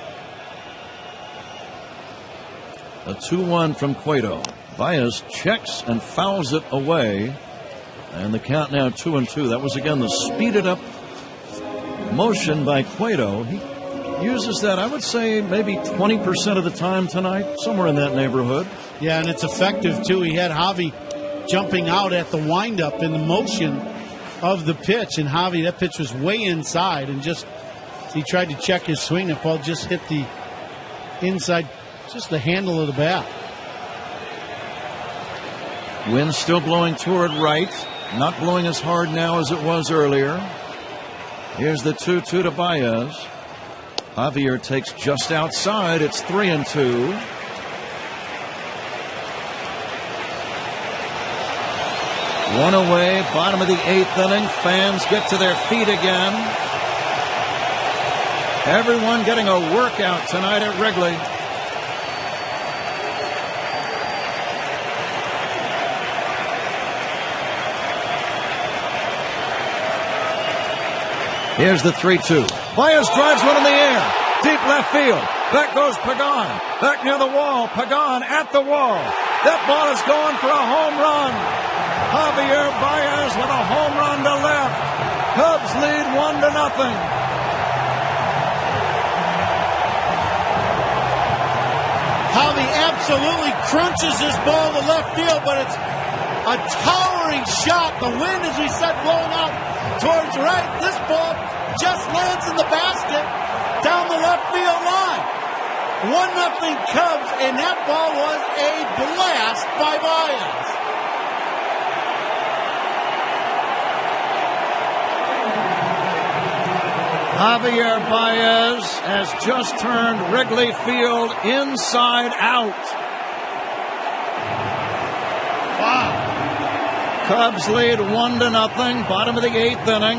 A 2-1 from Cueto. Baez checks and fouls it away. And the count now 2-2. That was again the speeded up motion by Cueto. He uses that, I would say, maybe 20% of the time tonight, somewhere in that neighborhood. Yeah, and it's effective too. He had Javi jumping out at the windup in the motion of the pitch, and Javi, that pitch was way inside, and just he tried to check his swing. The ball just hit the inside, just the handle of the bat. Wind still blowing toward right. Not blowing as hard now as it was earlier. Here's the 2-2 to Baez. Javier takes just outside. It's 3-2. One away, bottom of the 8th inning. Fans get to their feet again. Everyone getting a workout tonight at Wrigley. Here's the 3-2. Baez drives one in the air. Deep left field. Back goes Pagan. Back near the wall. Pagan at the wall. That ball is going for a home run. Javier Baez with a home run to left. Cubs lead 1-0. Javi absolutely crunches this ball to left field, but it's a towering shot. The wind, as we said, blowing out towards right. This ball just lands in the basket down the left field line. 1-0 Cubs, and that ball was a blast by Baez. Javier Baez has just turned Wrigley Field inside out. Wow. Cubs lead 1-0, bottom of the 8th inning.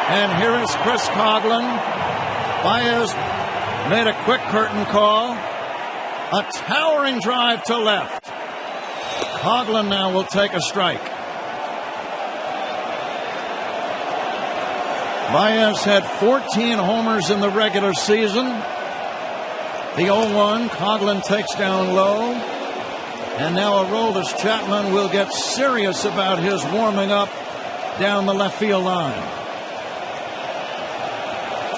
And here is Chris Coghlan. Baez made a quick curtain call. A towering drive to left. Coghlan now will take a strike. Baez had 14 homers in the regular season. The 0-1, Coghlan takes down low. And now Aroldis Chapman will get serious about his warming up down the left field line.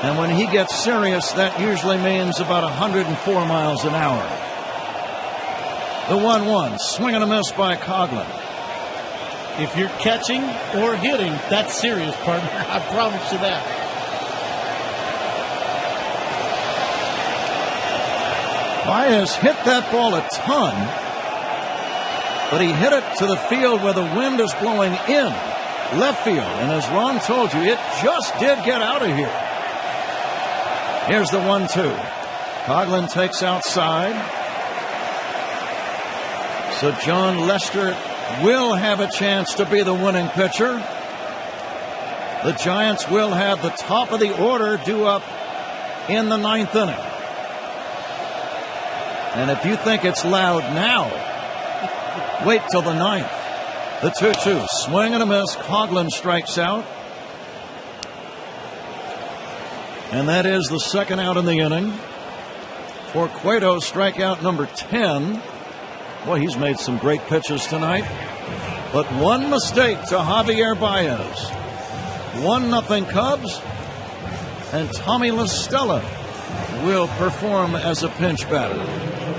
And when he gets serious, that usually means about 104 miles an hour. The 1-1, swing and a miss by Coghlan. If you're catching or hitting, that's serious, partner. I promise you that. Baez hit that ball a ton, but he hit it to the field where the wind is blowing in left field. And as Ron told you, it just did get out of here. Here's the 1-2. Coghlan takes outside. So John Lester will have a chance to be the winning pitcher. The Giants will have the top of the order due up in the 9th inning. And if you think it's loud now, wait till the 9th. The 2-2, swing and a miss. Coghlan strikes out. And that is the second out in the inning. For Cueto, strikeout number 10. Boy, he's made some great pitches tonight. But one mistake to Javier Baez. 1-0 Cubs. And Tommy La Stella will perform as a pinch batter.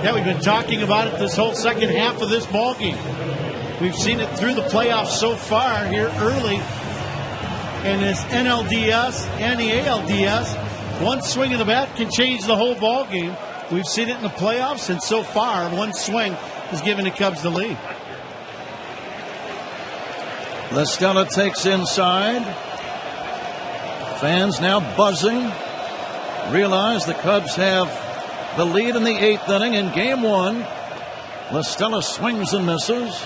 Yeah, we've been talking about it this whole second half of this ballgame. We've seen it through the playoffs so far here early. And this NLDS and the ALDS, one swing of the bat can change the whole ballgame. We've seen it in the playoffs, and so far, one swing has given the Cubs the lead. La Stella takes inside. Fans now buzzing. Realize the Cubs have the lead in the 8th inning in game 1. La Stella swings and misses.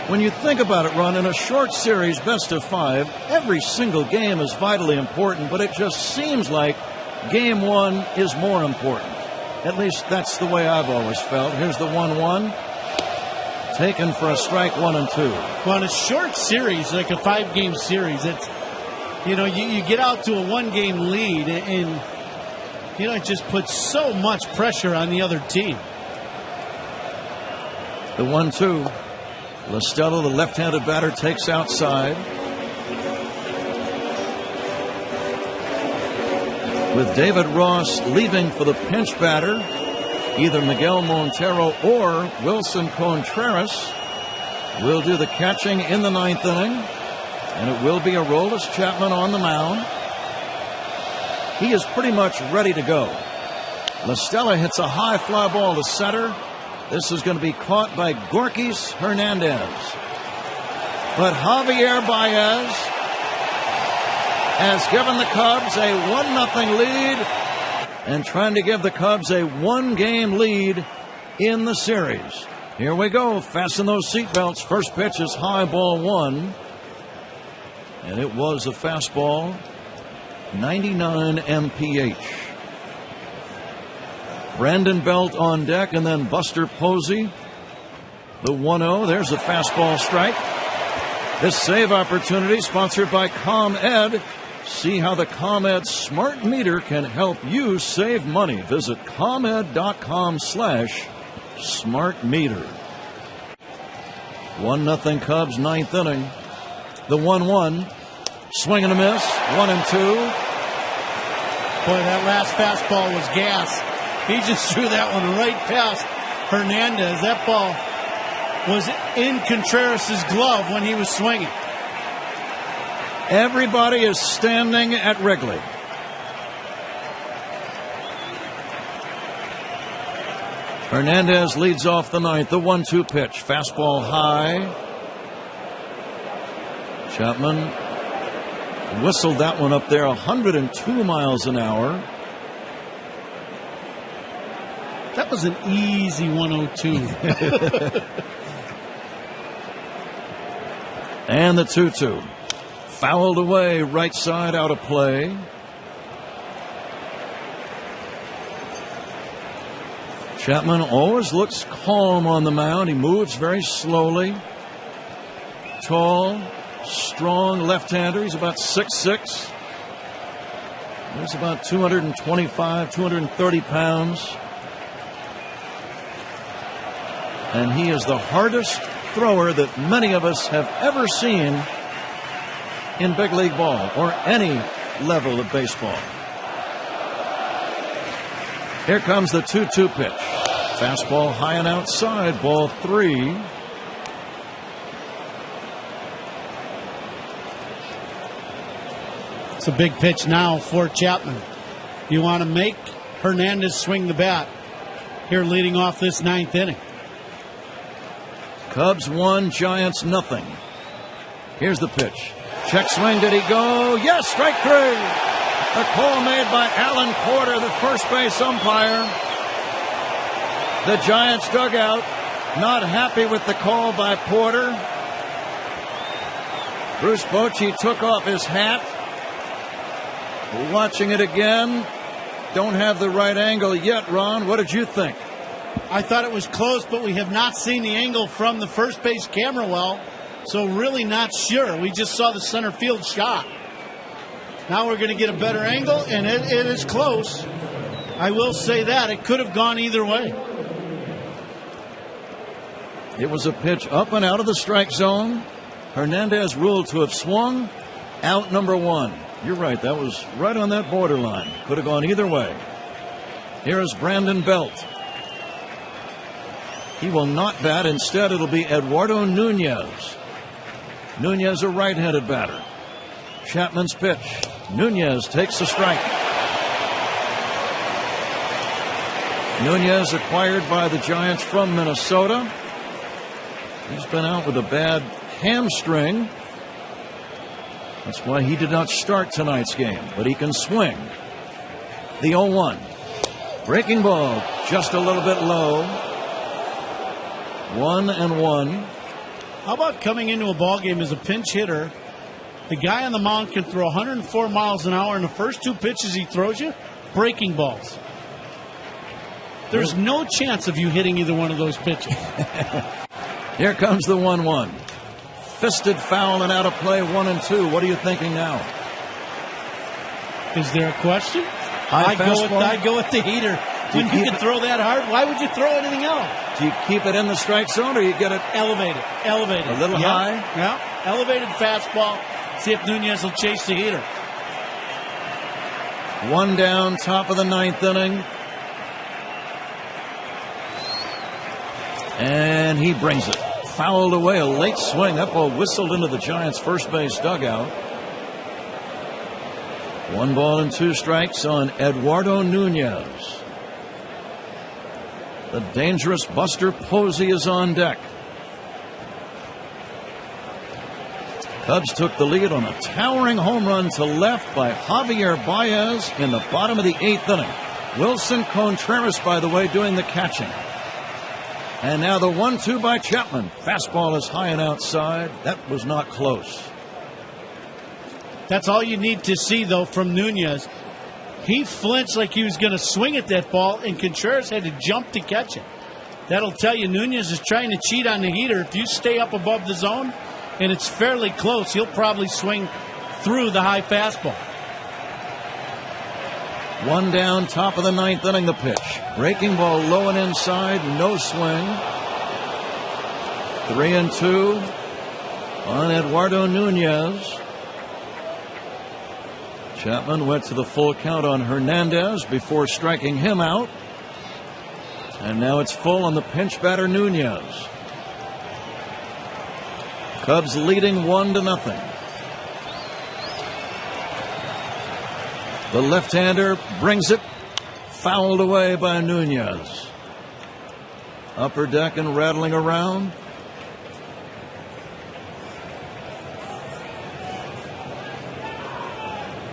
When you think about it, Ron, in a short series, best of 5, every single game is vitally important, but it just seems like game 1 is more important. At least that's the way I've always felt. Here's the 1-1. Taken for a strike, 1-2. Well, in a short series, like a 5-game series, it's, you get out to a 1-game lead, and it just puts so much pressure on the other team. The 1-2. La Stella, the left-handed batter, takes outside. With David Ross leaving for the pinch batter, either Miguel Montero or Wilson Contreras will do the catching in the 9th inning, and it will be Aroldis Chapman on the mound. He is pretty much ready to go. La Stella hits a high fly ball to center. This is going to be caught by Gorkis Hernandez. But Javier Baez has given the Cubs a 1-0 lead and trying to give the Cubs a 1-game lead in the series. Here we go. Fasten those seatbelts. First pitch is high, ball 1. And it was a fastball, 99 mph. Brandon Belt on deck, and then Buster Posey. The 1-0. There's a fastball strike. This save opportunity sponsored by ComEd. See how the ComEd smart meter can help you save money. Visit ComEd.com/smart meter. 1-0 Cubs, 9th inning. The 1-1. Swing and a miss. 1-2. Boy, that last fastball was gas. He just threw that one right past Hernandez. That ball was in Contreras' glove when he was swinging. Everybody is standing at Wrigley. Hernandez leads off the 9th. The 1-2 pitch. Fastball high. Chapman whistled that one up there, 102 miles an hour. That was an easy 102. And the 2-2. Fouled away, right side, out of play. Chapman always looks calm on the mound. He moves very slowly. Tall, strong left-hander. He's about 6'6". He's about 225, 230 pounds. And he is the hardest thrower that many of us have ever seen in big league ball or any level of baseball. Here comes the 2-2 pitch. Fastball high and outside, ball 3. It's a big pitch now for Chapman. You want to make Hernandez swing the bat here leading off this 9th inning. Cubs 1, Giants nothing. Here's the pitch. Check swing, did he go? Yes, strike 3. A call made by Alan Porter, the first base umpire. The Giants dugout not happy with the call by Porter. Bruce Bochy took off his hat. Watching it again. Don't have the right angle yet, Ron. What did you think? I thought it was close, but we have not seen the angle from the first base camera well, so really not sure. We just saw the center field shot. Now we're going to get a better angle, and it is close. I will say that. It could have gone either way. It was a pitch up and out of the strike zone. Hernandez ruled to have swung. Out number 1. You're right. That was right on that borderline. Could have gone either way. Here is Brandon Belt. He will not bat. Instead, it'll be Eduardo Nunez. Nunez, a right-handed batter. Chapman's pitch. Nunez takes a strike. Nunez acquired by the Giants from Minnesota. He's been out with a bad hamstring. That's why he did not start tonight's game, but he can swing. The 0-1. Breaking ball, just a little bit low. 1-1. How about coming into a ball game as a pinch hitter? The guy on the mound can throw 104 miles an hour, and the first 2 pitches he throws you, breaking balls. There's no chance of you hitting either one of those pitches. Here comes the 1-1. Fisted foul and out of play, 1-2. What are you thinking now? Is there a question? I'd go with the heater. When you can throw that hard, why would you throw anything else? Do you keep it in the strike zone or you get it elevated? A little high? Yeah. Elevated fastball. See if Nunez will chase the heater. 1 down, top of the 9th inning. And he brings it. Fouled away, a late swing. That ball whistled into the Giants' first base dugout. 1 ball and 2 strikes on Eduardo Nunez. The dangerous Buster Posey is on deck. Cubs took the lead on a towering home run to left by Javier Baez in the bottom of the 8th inning. Wilson Contreras, by the way, doing the catching. And now the 1-2 by Chapman. Fastball is high and outside. That was not close. That's all you need to see, though, from Nunez. He flinched like he was going to swing at that ball, and Contreras had to jump to catch it. That'll tell you Nunez is trying to cheat on the heater. If you stay up above the zone and it's fairly close, he'll probably swing through the high fastball. One down, top of the ninth inning, the pitch. Breaking ball low and inside, no swing. 3-2 on Eduardo Nunez. Chapman went to the full count on Hernandez before striking him out. And now it's full on the pinch batter Nunez. Cubs leading 1-0. The left-hander brings it, fouled away by Nunez. Upper deck and rattling around.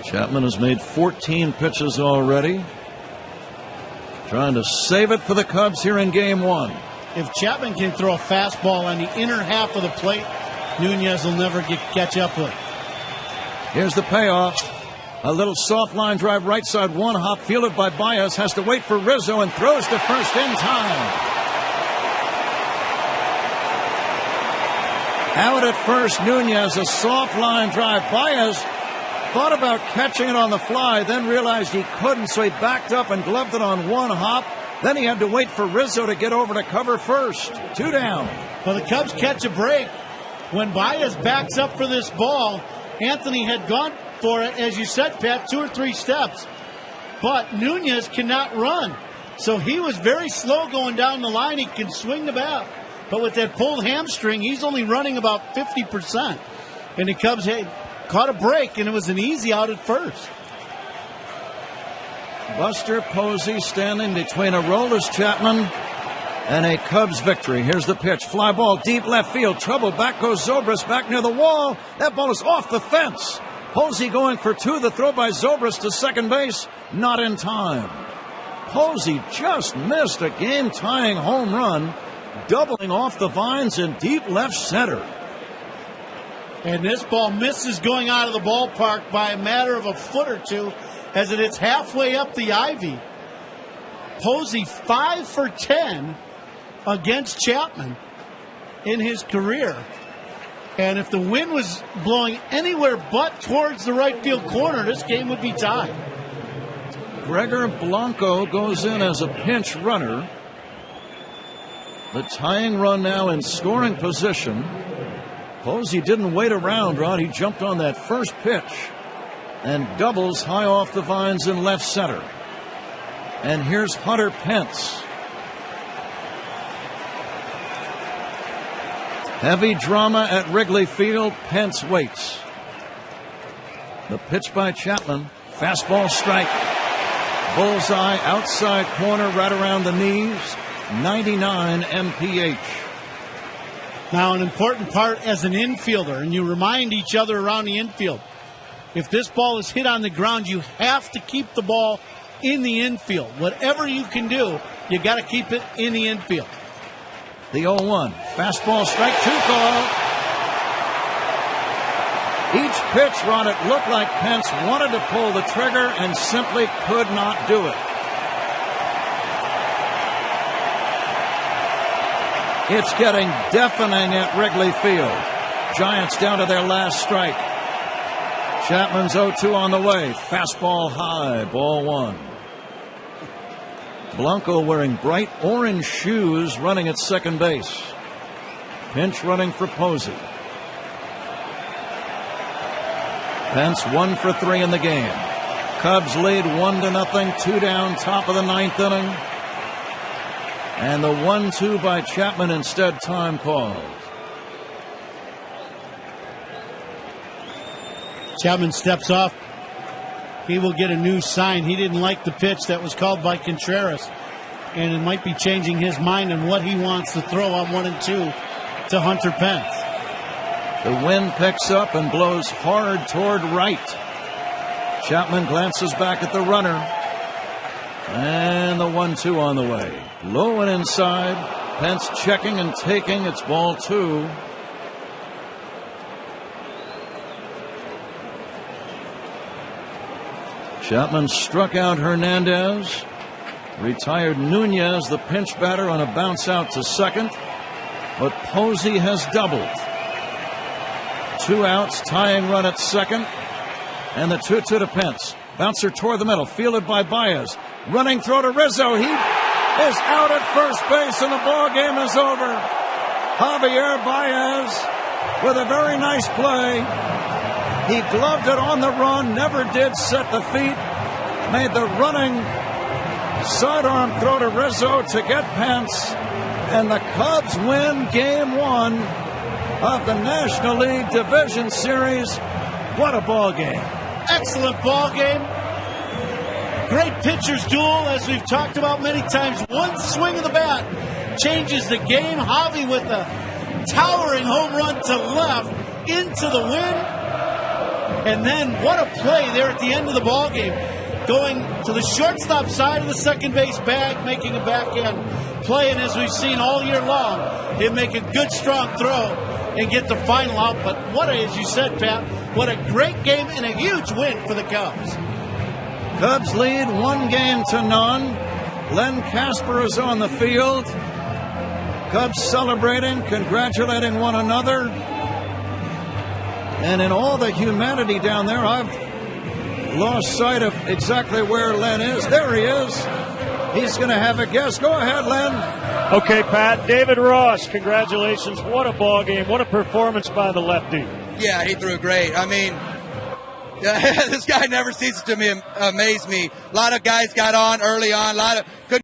Chapman has made 14 pitches already. Trying to save it for the Cubs here in game one. If Chapman can throw a fastball on the inner half of the plate, Nunez will never catch up with it. Here's the payoff. A little soft line drive right side, one hop, fielded by Baez, has to wait for Rizzo and throws to first in time. Out at first, Nunez, a soft line drive. Baez thought about catching it on the fly, then realized he couldn't, so he backed up and gloved it on one hop. Then he had to wait for Rizzo to get over to cover first. 2 down. Well, the Cubs catch a break. When Baez backs up for this ball, Anthony had gone for it, as you said, Pat, 2 or 3 steps. But Nunez cannot run. So he was very slow going down the line. He can swing the bat. But with that pulled hamstring, he's only running about 50%. And the Cubs had caught a break, and it was an easy out at first. Buster Posey standing between Aroldis Chapman and a Cubs victory. Here's the pitch. Fly ball deep left field. Trouble. Back goes Zobrist back near the wall. That ball is off the fence. Posey going for 2. The throw by Zobrist to second base. Not in time. Posey just missed a game-tying home run, doubling off the vines in deep left center. And this ball misses going out of the ballpark by a matter of a foot or two as it hits halfway up the ivy. Posey 5 for 10 against Chapman in his career. And if the wind was blowing anywhere but towards the right field corner, this game would be tied. Gregor Blanco goes in as a pinch runner. The tying run now in scoring position. Posey didn't wait around, Rod. He jumped on that first pitch and doubles high off the vines in left center. And here's Hunter Pence. Heavy drama at Wrigley Field. Pence waits. The pitch by Chapman. Fastball strike. Bullseye outside corner right around the knees. 99 mph. Now an important part as an infielder, and you remind each other around the infield. If this ball is hit on the ground, you have to keep the ball in the infield. Whatever you can do, you got to keep it in the infield. The 0-1. Fastball strike 2 call. Each pitch, Ron, it looked like Pence wanted to pull the trigger and simply could not do it. It's getting deafening at Wrigley Field. Giants down to their last strike. Chapman's 0-2 on the way. Fastball high, ball 1. Blanco wearing bright orange shoes running at second base. Pinch running for Posey. Pence 1 for 3 in the game. Cubs lead 1-0, 2 down, top of the ninth inning. And the 1-2 by Chapman instead time called. Chapman steps off. He will get a new sign. He didn't like the pitch that was called by Contreras. And it might be changing his mind on what he wants to throw on 1 and 2 to Hunter Pence. The wind picks up and blows hard toward right. Chapman glances back at the runner. And the 1-2 on the way. Low and inside. Pence checking and taking. It's ball 2. Chapman struck out Hernandez. Retired Nunez, the pinch batter, on a bounce out to second. But Posey has doubled. 2 outs, tying run at second. And the 2-2 to Pence. Bouncer toward the middle, fielded by Baez. Running throw to Rizzo. He is out at first base, and the ball game is over. Javier Baez with a very nice play. He gloved it on the run, never did set the feet. Made the running sidearm throw to Rizzo to get Pence. And the Cubs win Game 1 of the National League Division Series. What a ball game. Excellent ball game. Great pitcher's duel, as we've talked about many times. One swing of the bat changes the game. Javi with a towering home run to left into the win. And then what a play there at the end of the ball game. Going to the shortstop side of the second base bag, making a backhand play. And as we've seen all year long, he'll make a good, strong throw and get the final out. But what, as you said, Pat, what a great game and a huge win for the Cubs. Cubs lead 1-0. Len Casper is on the field. Cubs celebrating, congratulating one another. And in all the humanity down there, I've lost sight of exactly where Len is. There he is. He's going to have a guess. Go ahead, Len. Okay, Pat. David Ross, congratulations. What a ball game. What a performance by the lefty. Yeah, he threw great. I mean, this guy never ceases to amaze me. A lot of guys got on early on. A lot of good